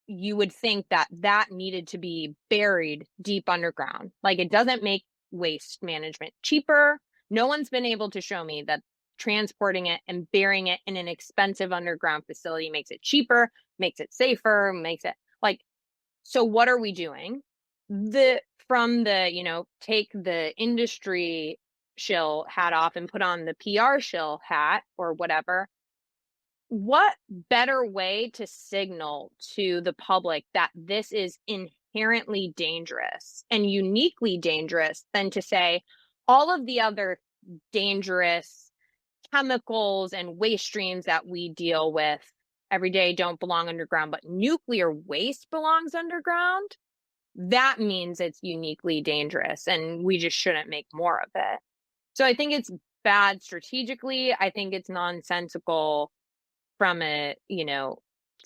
you would think that needed to be buried deep underground. Like, it doesn't make waste management cheaper. No one's been able to show me that transporting it and burying it in an expensive underground facility makes it cheaper, makes it safer, makes it like, so what are we doing? Take the industry shill hat off and put on the PR shill hat or whatever. What better way to signal to the public that this is inherently dangerous and uniquely dangerous than to say all of the other dangerous chemicals and waste streams that we deal with every day don't belong underground, but nuclear waste belongs underground? That means it's uniquely dangerous and we just shouldn't make more of it. So I think it's bad strategically. I think it's nonsensical from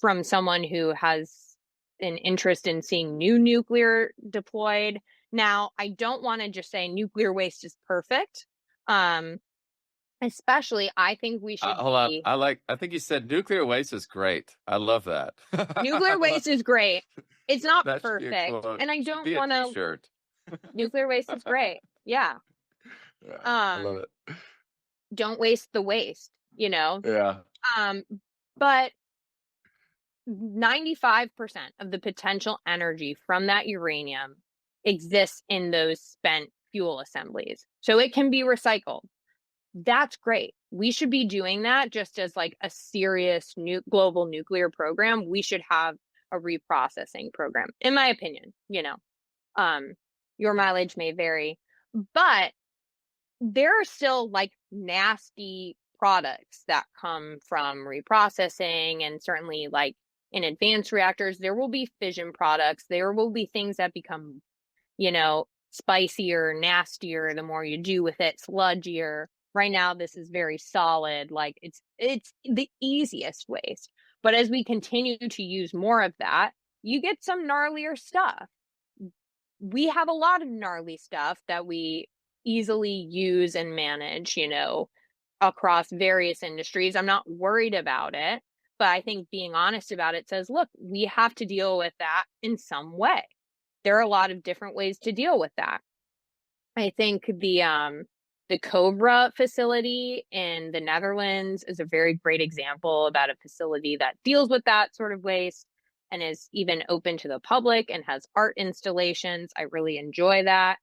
from someone who has an interest in seeing new nuclear deployed. Now, I don't want to just say nuclear waste is perfect. Especially, I think we should Hold on. I think you said nuclear waste is great. I love that. Nuclear waste is great. It's not That should be a perfect. quote. And I Should don't be a want to. t-shirt. Nuclear waste is great. Yeah. Yeah, I love it. Don't waste the waste, Yeah. But 95% of the potential energy from that uranium exists in those spent fuel assemblies. So it can be recycled. That's great. We should be doing that just as like a serious global nuclear program. We should have a reprocessing program, in my opinion. Your mileage may vary, but there are still like nasty products that come from reprocessing, and certainly like in advanced reactors, there will be fission products. There will be things that become, spicier, nastier the more you do with it, sludgier. Right now, this is very solid. Like it's the easiest waste. But as we continue to use more of that, you get some gnarlier stuff. We have a lot of gnarly stuff that we easily use and manage, across various industries. I'm not worried about it, but I think being honest about it says, look, we have to deal with that in some way. There are a lot of different ways to deal with that. I think the Cobra facility in the Netherlands is a very great example about a facility that deals with that sort of waste and is even open to the public and has art installations. I really enjoy that.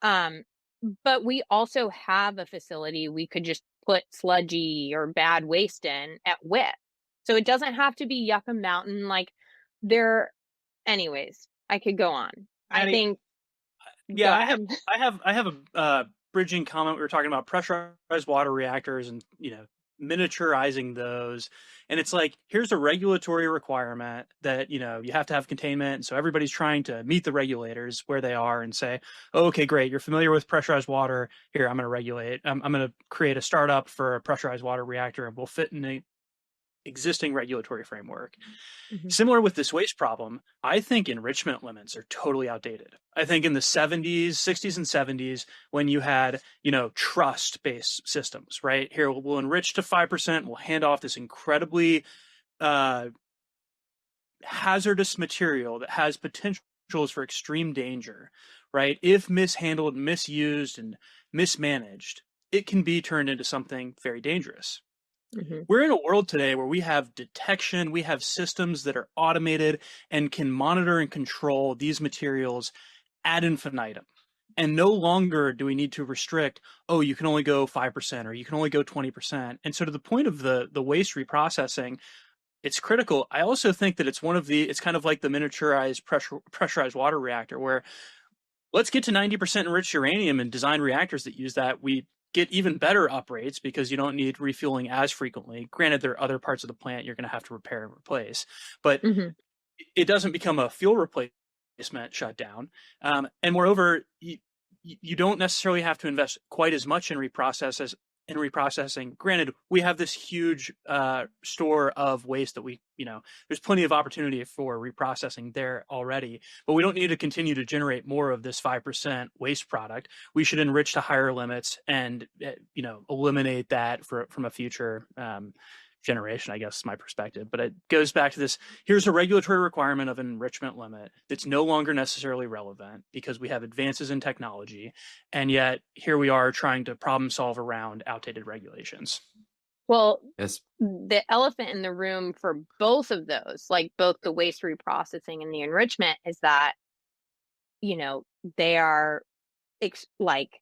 But we also have a facility we could just put sludgy or bad waste in at WIT. So it doesn't have to be Yucca Mountain. Like anyways, I could go on. Maddie, I think. Yeah, I have a bridging comment. We were talking about pressurized water reactors and miniaturizing those, and it's like, here's a regulatory requirement that you have to have containment, and so everybody's trying to meet the regulators where they are and say, oh, okay, great, you're familiar with pressurized water, here, I'm going to regulate, I'm going to create a startup for a pressurized water reactor, and we'll fit in a existing regulatory framework. Mm-hmm. Similar with this waste problem, I think enrichment limits are totally outdated. I think in the 70s, 60s and 70s, when you had, trust-based systems, right? Here, we'll enrich to 5%, we'll hand off this incredibly hazardous material that has potentials for extreme danger, right? If mishandled, misused, and mismanaged, it can be turned into something very dangerous. Mm-hmm. We're in a world today where we have detection, we have systems that are automated and can monitor and control these materials ad infinitum. And no longer do we need to restrict, oh, you can only go 5% or you can only go 20%. And so to the point of the waste reprocessing, it's critical. I also think that it's kind of like the miniaturized pressurized water reactor, where let's get to 90% enriched uranium and design reactors that use that. We get even better uprates because you don't need refueling as frequently. Granted, there are other parts of the plant you're going to have to repair and replace, but Mm-hmm. it doesn't become a fuel replacement shutdown. And moreover, you don't necessarily have to invest quite as much in reprocessing. Granted, we have this huge store of waste that there's plenty of opportunity for reprocessing there already, but we don't need to continue to generate more of this 5% waste product. We should enrich to higher limits and, eliminate that from a future generation, I guess is my perspective. But it goes back to this: here's a regulatory requirement of an enrichment limit that's no longer necessarily relevant because we have advances in technology, and yet here we are trying to problem solve around outdated regulations. Well, Yes. the elephant in the room for both of those, like both the waste reprocessing and the enrichment, is that they are like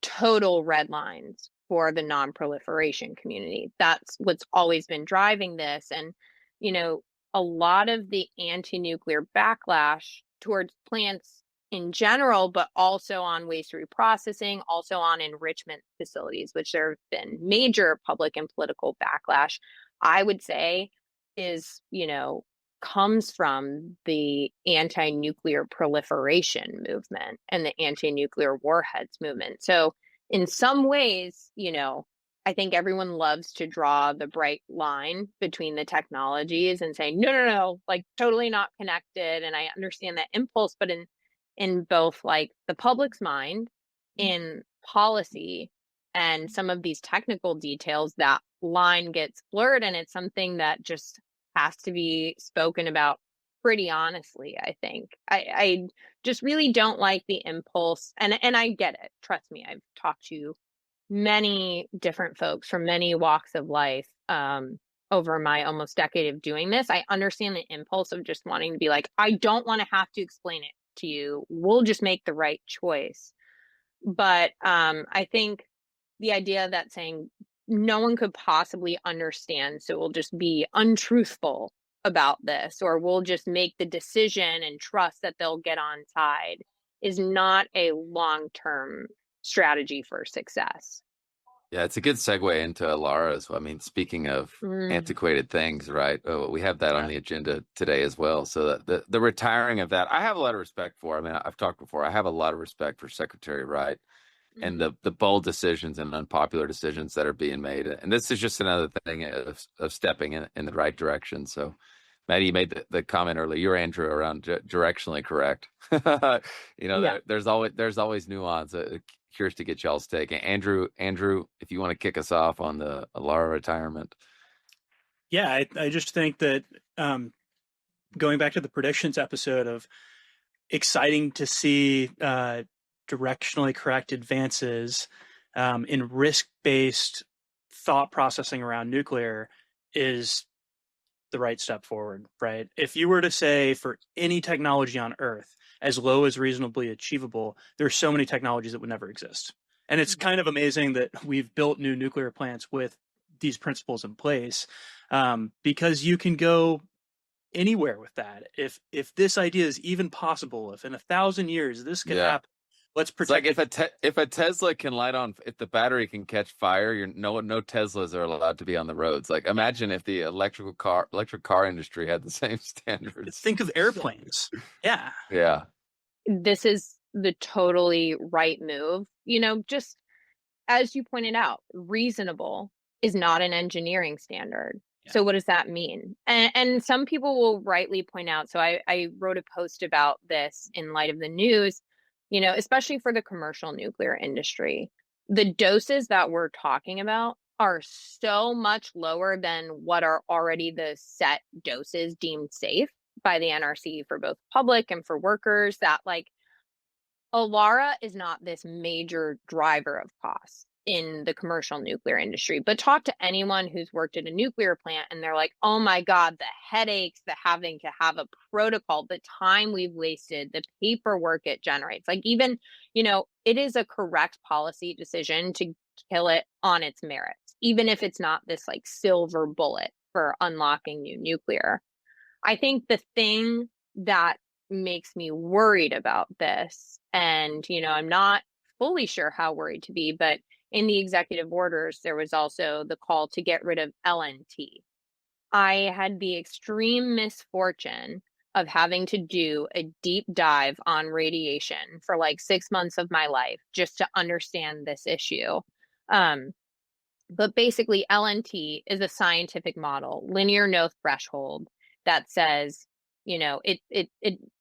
total red lines for the non-proliferation community. That's what's always been driving this. And, a lot of the anti-nuclear backlash towards plants in general, but also on waste reprocessing, also on enrichment facilities, which there have been major public and political backlash, I would say is, comes from the anti-nuclear proliferation movement and the anti-nuclear warheads movement. So in some ways, I think everyone loves to draw the bright line between the technologies and say, no, like totally not connected. And I understand that impulse, but in both like the public's mind, in policy, and some of these technical details, that line gets blurred. And it's something that just has to be spoken about pretty honestly. I think I just really don't like the impulse, and I get it. Trust me, I've talked to many different folks from many walks of life over my almost decade of doing this. I understand the impulse of just wanting to be like, I don't want to have to explain it to you. We'll just make the right choice. But I think the idea that saying no one could possibly understand, so we'll just be untruthful about this, or we'll just make the decision and trust that they'll get on side, is not a long-term strategy for success. Yeah, it's a good segue into Alara as well. I mean, speaking of antiquated things, right? Oh, we have that on the agenda today as well. So the retiring of that, I have a lot of respect for. I mean, I've talked before. I have a lot of respect for Secretary Wright and the bold decisions and unpopular decisions that are being made. And this is just another thing of stepping in the right direction. So, Maddie, you made the comment earlier. You're Andrew around directionally correct. There's always nuance. Curious to get y'all's take. Andrew, if you want to kick us off on the Alara retirement. Yeah, I just think that going back to the predictions episode, of exciting to see directionally correct advances in risk-based thought processing around nuclear is the right step forward, right? If you were to say for any technology on Earth, as low as reasonably achievable, there's so many technologies that would never exist. And it's kind of amazing that we've built new nuclear plants with these principles in place, because you can go anywhere with that. If this idea is even possible, if in 1,000 years this could happen, let's protect. It's like if a Tesla can light on, if the battery can catch fire, no Teslas are allowed to be on the roads. Like, imagine if the electric car industry had the same standards. Think of airplanes. Yeah. This is the totally right move. Just as you pointed out, reasonable is not an engineering standard. Yeah. So what does that mean? And some people will rightly point out, so I wrote a post about this in light of the news, especially for the commercial nuclear industry, the doses that we're talking about are so much lower than what are already the set doses deemed safe, by the NRC for both public and for workers that like Alara is not this major driver of costs in the commercial nuclear industry. But talk to anyone who's worked at a nuclear plant and they're like, oh my God, the headaches, the having to have a protocol, the time we've wasted, the paperwork it generates. Like even, it is a correct policy decision to kill it on its merits, even if it's not this like silver bullet for unlocking new nuclear. I think the thing that makes me worried about this, and, I'm not fully sure how worried to be, but in the executive orders, there was also the call to get rid of LNT. I had the extreme misfortune of having to do a deep dive on radiation for like 6 months of my life just to understand this issue. But basically, LNT is a scientific model, linear no threshold, that says, it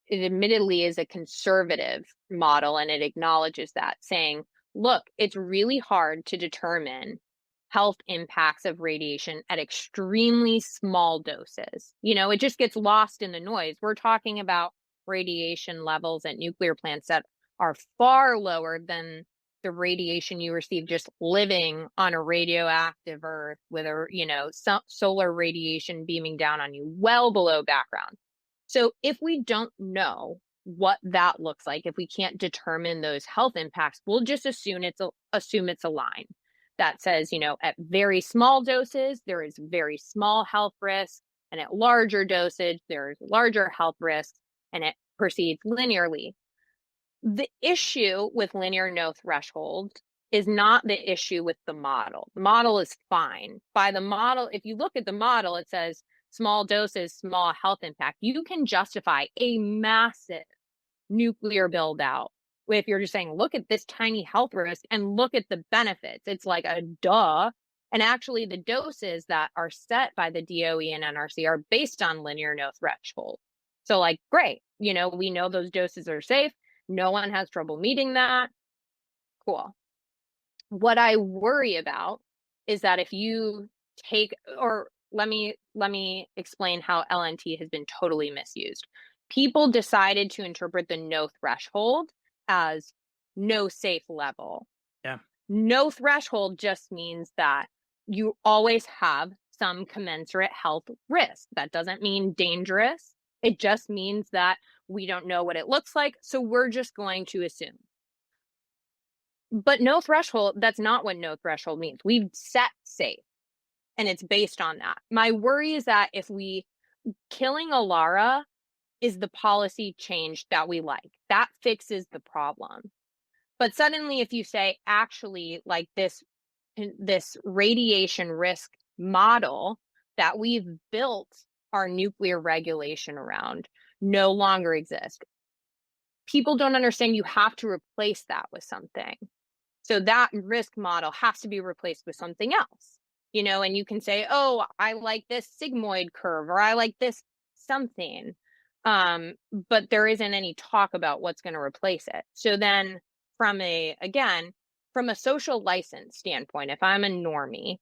admittedly is a conservative model, and it acknowledges that, saying, look, it's really hard to determine health impacts of radiation at extremely small doses. It just gets lost in the noise. We're talking about radiation levels at nuclear plants that are far lower than the radiation you receive just living on a radioactive Earth with solar radiation beaming down on you well below background. So if we don't know what that looks like, if we can't determine those health impacts, we'll just assume it's a line that says, at very small doses, there is very small health risk, and at larger dosage, there's larger health risks, and it proceeds linearly. The issue with linear no threshold is not the issue with the model. The model is fine. By the model, if you look at the model, it says small doses, small health impact. You can justify a massive nuclear build out if you're just saying, look at this tiny health risk and look at the benefits. It's like a duh. And actually the doses that are set by the DOE and NRC are based on linear no threshold. So like, great, we know those doses are safe. No one has trouble meeting that. Cool. What I worry about is that if you let me explain how LNT has been totally misused. People decided to interpret the no threshold as no safe level. Yeah. No threshold just means that you always have some commensurate health risk. That doesn't mean dangerous. It just means that we don't know what it looks like, so we're just going to assume. But no threshold, that's not what no threshold means. We've set safe, and it's based on that. My worry is that if killing Alara is the policy change that we like, that fixes the problem. But suddenly, if you say, actually, like this radiation risk model that we've built our nuclear regulation around no longer exist, people don't understand you have to replace that with something. So that risk model has to be replaced with something else, and you can say, oh, I like this sigmoid curve, or I like this something. But there isn't any talk about what's going to replace it. So then from a social license standpoint, if I'm a normie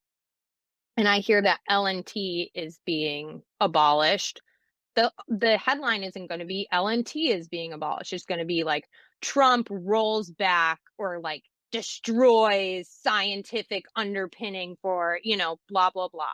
and I hear that LNT is being abolished, the headline isn't going to be LNT is being abolished. It's going to be like Trump rolls back or like destroys scientific underpinning for, blah, blah, blah.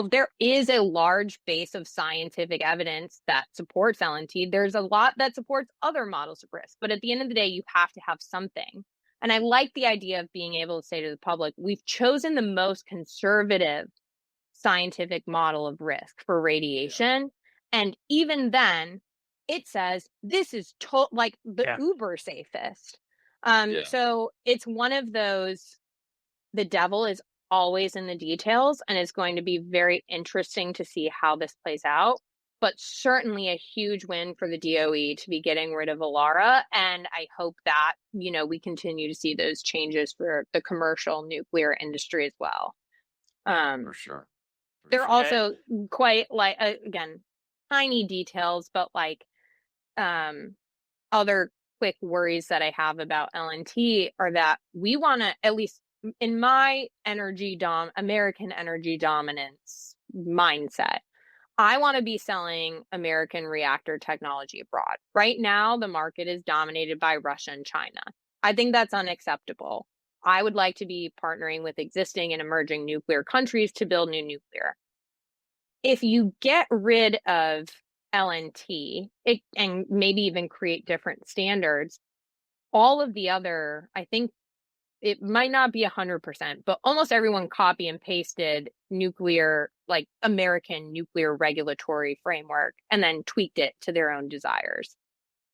There is a large base of scientific evidence that supports LNT. There's a lot that supports other models of risk. But at the end of the day, you have to have something. And I like the idea of being able to say to the public, we've chosen the most conservative scientific model of risk for radiation. And even then, it says this is like the uber safest. So it's one of those, the devil is always in the details, and it's going to be very interesting to see how this plays out. But certainly a huge win for the DOE to be getting rid of Alara. And I hope that, we continue to see those changes for the commercial nuclear industry as well. For sure. They're also quite like, again, tiny details, but like other quick worries that I have about LNT are that we want to, at least in my American energy dominance mindset, I want to be selling American reactor technology abroad. Right now, the market is dominated by Russia and China. I think that's unacceptable. I would like to be partnering with existing and emerging nuclear countries to build new nuclear. If you get rid of LNT and maybe even create different standards, all of the other, I think it might not be 100%, but almost everyone copy and pasted nuclear, like American nuclear regulatory framework, and then tweaked it to their own desires.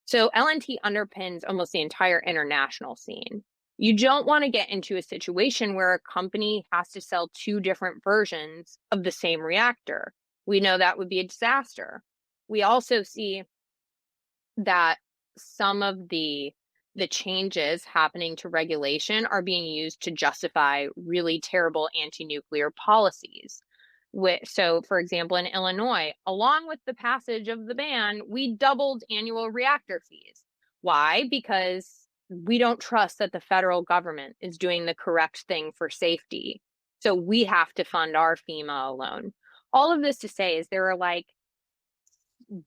So LNT underpins almost the entire international scene. You don't want to get into a situation where a company has to sell two different versions of the same reactor. We know that would be a disaster. We also see that some of the changes happening to regulation are being used to justify really terrible anti-nuclear policies. So, for example, in Illinois, along with the passage of the ban, we doubled annual reactor fees. Why? Because we don't trust that the federal government is doing the correct thing for safety. So we have to fund our FEMA alone. All of this to say is there are like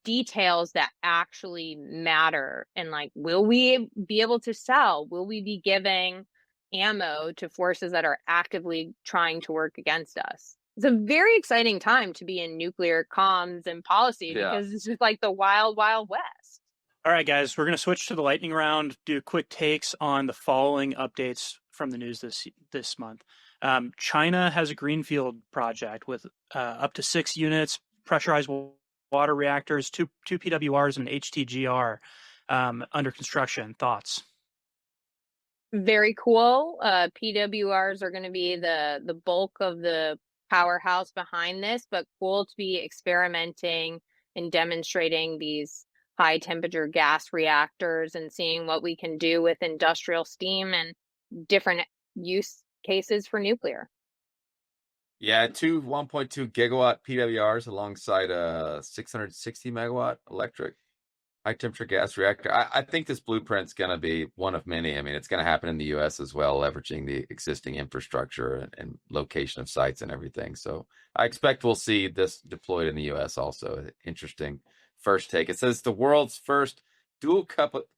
details that actually matter, and like, will we be able to sell? Will we be giving ammo to forces that are actively trying to work against us? It's a very exciting time to be in nuclear comms and policy because it's just like the wild, wild west. All right, guys, we're going to switch to the lightning round, do quick takes on the following updates from the news this month. China has a greenfield project with up to 6 units, pressurized water reactors, two PWRs, and an HTGR under construction. Thoughts? Very cool. PWRs are going to be the bulk of the powerhouse behind this, but cool to be experimenting and demonstrating these high temperature gas reactors and seeing what we can do with industrial steam and different use cases for nuclear. Yeah, two 1.2 gigawatt PWRs alongside a 660 megawatt electric high temperature gas reactor. I think this blueprint's going to be one of many. I mean, it's going to happen in the U.S. as well, leveraging the existing infrastructure and location of sites and everything. So I expect we'll see this deployed in the U.S. also. Interesting first take. It says the world's first dual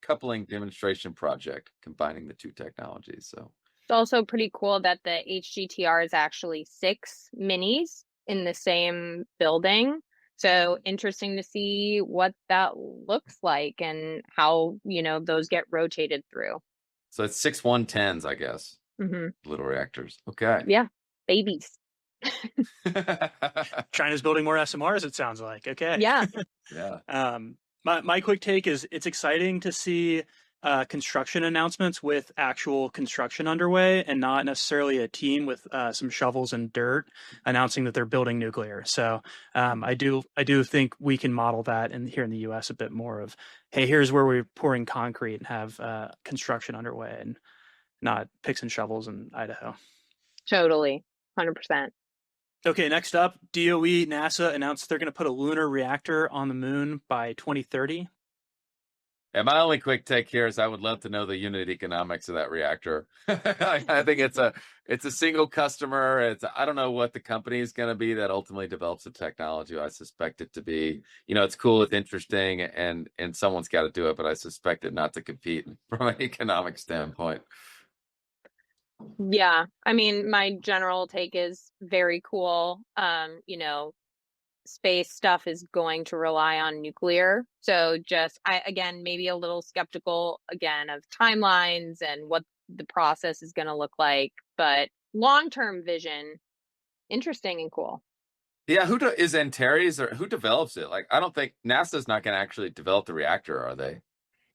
coupling demonstration project combining the two technologies. So it's also pretty cool that the HGTR is actually 6 minis in the same building. So interesting to see what that looks like and how, those get rotated through. So it's 6 110s, I guess. Mm-hmm. Little reactors. Okay. Yeah. Babies. China's building more SMRs, it sounds like. Okay. Yeah. Yeah. My quick take is it's exciting to see construction announcements with actual construction underway and not necessarily a team with some shovels and dirt announcing that they're building nuclear. So I do think we can model that here in the U.S. a bit more of, hey, here's where we're pouring concrete and have construction underway and not picks and shovels in Idaho. Totally. 100%. Okay, next up, DOE, NASA announced they're going to put a lunar reactor on the moon by 2030. Yeah, my only quick take here is I would love to know the unit economics of that reactor. I think it's a single customer. I don't know what the company is going to be that ultimately develops the technology. I suspect it to be, it's cool, it's interesting, and someone's got to do it. But I suspect it not to compete from an economic standpoint. Yeah, I mean, my general take is very cool. Space stuff is going to rely on nuclear. So again, maybe a little skeptical again of timelines and what the process is going to look like, but long-term vision, interesting and cool. Yeah, is Antares, or who develops it? Like, I don't think NASA's not going to actually develop the reactor, are they?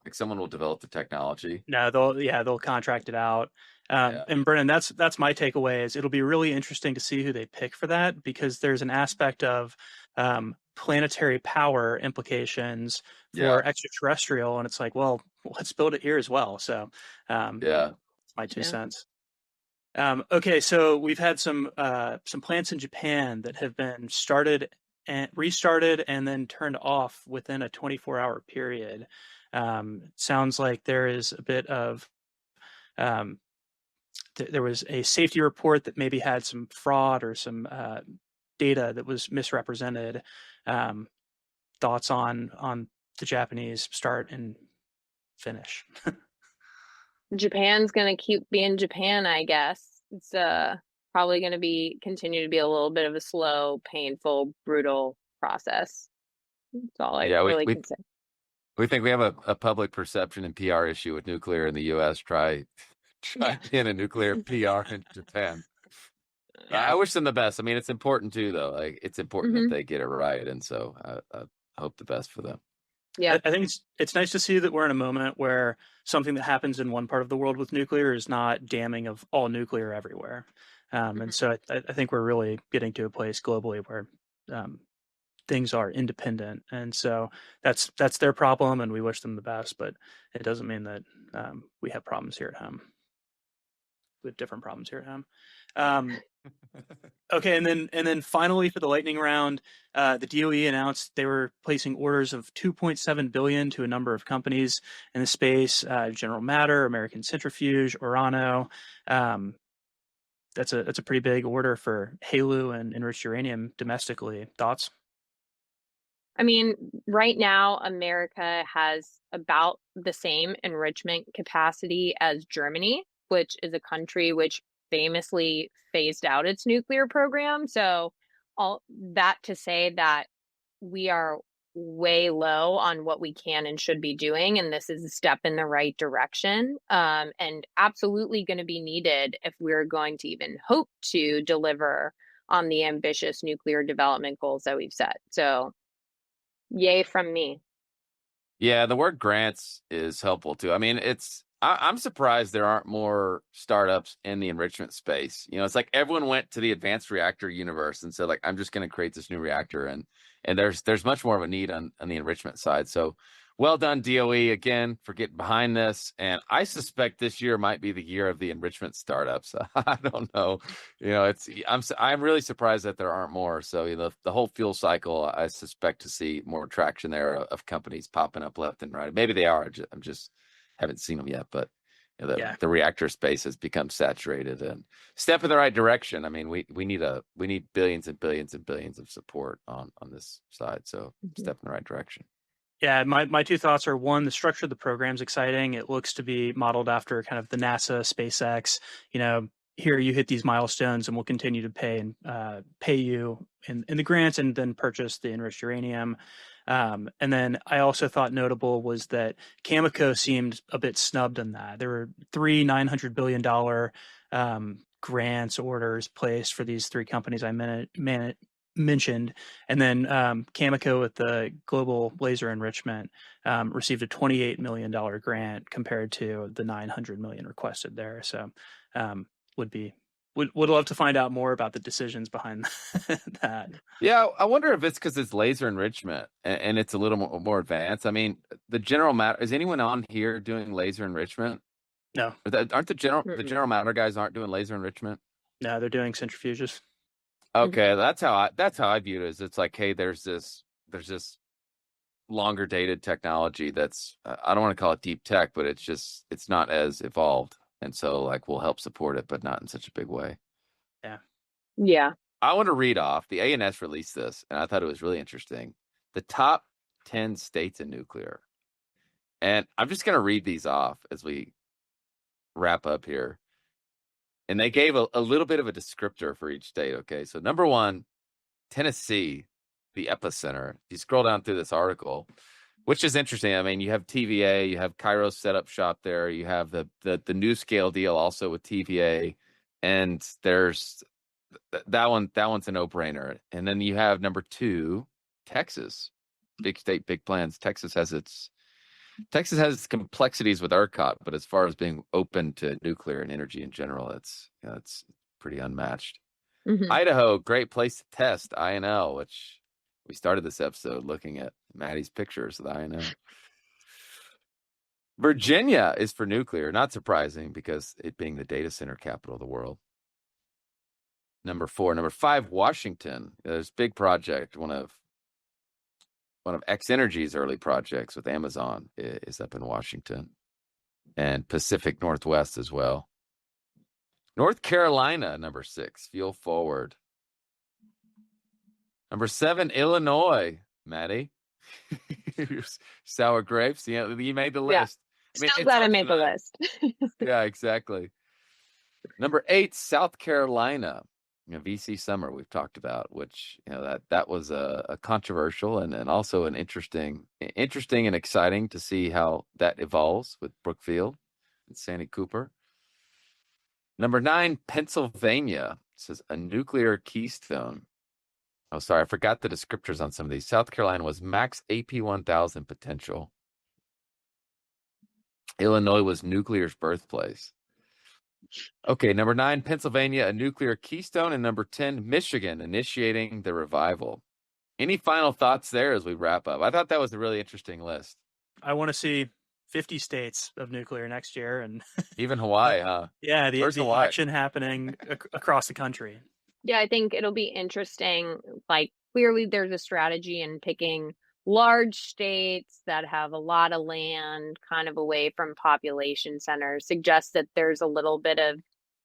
Like, someone will develop the technology. No, they'll contract it out. And Brennan, that's my takeaway is it'll be really interesting to see who they pick for that, because there's an aspect of planetary power implications for extraterrestrial, and it's like, well, let's build it here as well. So it's my 2 cents. Okay, so we've had some plants in Japan that have been restarted and then turned off within a 24-hour period. Sounds like there is a bit of there was a safety report that maybe had some fraud or some data that was misrepresented. Thoughts on the Japanese start and finish? Japan's gonna keep being Japan, I guess. It's probably gonna continue to be a little bit of a slow, painful, brutal process. That's all I Yeah, really can say. we think we have a public perception and PR issue with nuclear in the U.S. Try Yeah. being a nuclear PR in Japan. I wish them the best. I mean, it's important too, though. Like, it's important that they get it right, and so I hope the best for them. Yeah. I think it's nice to see that we're in a moment where something that happens in one part of the world with nuclear is not damning of all nuclear everywhere. And so I think we're really getting to a place globally where things are independent, and so that's their problem, and we wish them the best. But it doesn't mean that we have problems here at home. We have different problems here at home. Okay, and then finally for the lightning round, the DOE announced they were placing orders of $2.7 billion to a number of companies in the space: General Matter, American Centrifuge, Orano. That's a pretty big order for HALEU and enriched uranium domestically. Thoughts? I mean, right now, America has about the same enrichment capacity as Germany, which is a country which famously phased out its nuclear program. So, all that to say that we are way low on what we can and should be doing, and this is a step in the right direction, and absolutely going to be needed if we're going to even hope to deliver on the ambitious nuclear development goals that we've set. So, yay from me. Yeah, the word grants is helpful too. I mean, I'm surprised there aren't more startups in the enrichment space. You know, it's like everyone went to the advanced reactor universe and said, like, I'm just going to create this new reactor, and there's much more of a need on the enrichment side. So well done, DOE, again, for getting behind this. And I suspect this year might be the year of the enrichment startups. I don't know. You know, I'm really surprised that there aren't more. So, you know, the whole fuel cycle, I suspect to see more traction there of companies popping up left and right. Maybe they are. I'm just haven't seen them yet. But you know, the reactor space has become saturated and step in the right direction. I mean, we need billions and billions and billions of support on this side. So step in the right direction. Yeah, my two thoughts are, one, the structure of the program's exciting. It looks to be modeled after kind of the NASA, SpaceX. You know, here you hit these milestones, and we'll continue to pay you in the grants, and then purchase the enriched uranium. And then I also thought notable was that Cameco seemed a bit snubbed on that. There were three $900 billion grants orders placed for these three companies I mentioned, and then Cameco with the global laser enrichment received a $28 million grant compared to the $900 million requested there. So would love to find out more about the decisions behind that. Yeah, I wonder if it's because it's laser enrichment and it's a little more advanced. I mean, the General Matter, is anyone on here doing laser enrichment? No. Aren't the General Matter guys aren't doing laser enrichment? No, they're doing centrifuges. Okay, that's how I view it. Is it's like, hey, there's this longer dated technology that's I don't want to call it deep tech, but it's not as evolved, and so like we'll help support it, but not in such a big way. Yeah. I want to read off the ANS released this, and I thought it was really interesting. The top 10 states in nuclear, and I'm just going to read these off as we wrap up here. And they gave a little bit of a descriptor for each state. Okay, so number 1, Tennessee, the epicenter. You scroll down through this article, which is interesting. I mean, you have TVA, you have Kairos set up shop there, you have the new scale deal also with TVA, and there's that one's a no-brainer. And then you have number 2, Texas. Big state, big plans. Texas has its complexities with ERCOT, but as far as being open to nuclear and energy in general, it's pretty unmatched. Idaho, great place to test INL, which we started this episode looking at Maddie's pictures of the INL. Virginia is for nuclear, not surprising because it being the data center capital of the world. Number 4. Number 5, Washington. There's a big project, one of X Energy's early projects with Amazon is up in Washington, and Pacific Northwest as well. North Carolina, number 6, Fuel Forward. Number 7, Illinois. Maddie, sour grapes. Yeah, you made the list. Yeah. Still glad I made the list. Yeah, exactly. Number 8, South Carolina. VC summer we've talked about, which that was a controversial and also an interesting and exciting to see how that evolves with Brookfield and Sandy Cooper. Number 9, Pennsylvania. It says a nuclear keystone. Oh, sorry, I forgot the descriptors on some of these. South Carolina was max AP1000 potential. Illinois was nuclear's birthplace. Okay, number 9, Pennsylvania, a nuclear keystone. And number 10, Michigan, initiating the revival. Any final thoughts there as we wrap up? I thought that was a really interesting list. I want to see 50 states of nuclear next year. And even Hawaii, huh? Yeah, the action happening across the country. Yeah, I think it'll be interesting. Like, clearly there's a strategy in picking large states that have a lot of land kind of away from population centers. Suggests that there's a little bit of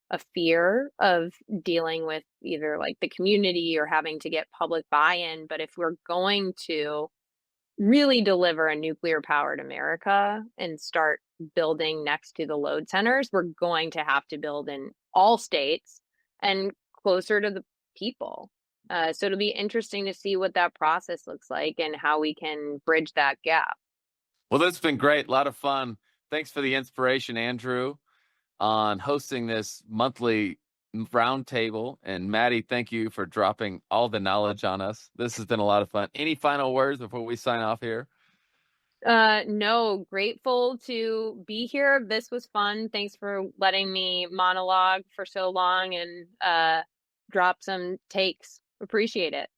a fear of dealing with either like the community or having to get public buy-in. But if we're going to really deliver a nuclear powered America and start building next to the load centers, we're going to have to build in all states and closer to the people. So it'll be interesting to see what that process looks like and how we can bridge that gap. Well, that's been great. A lot of fun. Thanks for the inspiration, Andrew, on hosting this monthly roundtable. And Maddie, thank you for dropping all the knowledge on us. This has been a lot of fun. Any final words before we sign off here? No, grateful to be here. This was fun. Thanks for letting me monologue for so long and drop some takes. Appreciate it.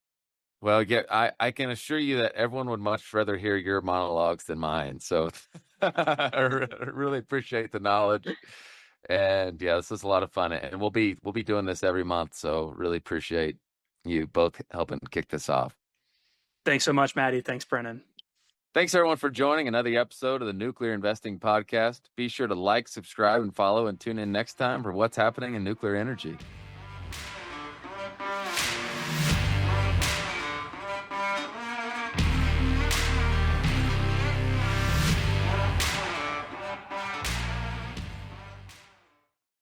Well, yeah, I can assure you that everyone would much rather hear your monologues than mine. So I really appreciate the knowledge. And yeah, this was a lot of fun. And we'll be doing this every month. So really appreciate you both helping kick this off. Thanks so much, Maddie. Thanks, Brennan. Thanks, everyone, for joining another episode of the Nuclear Investing Podcast. Be sure to like, subscribe, and follow, and tune in next time for what's happening in nuclear energy.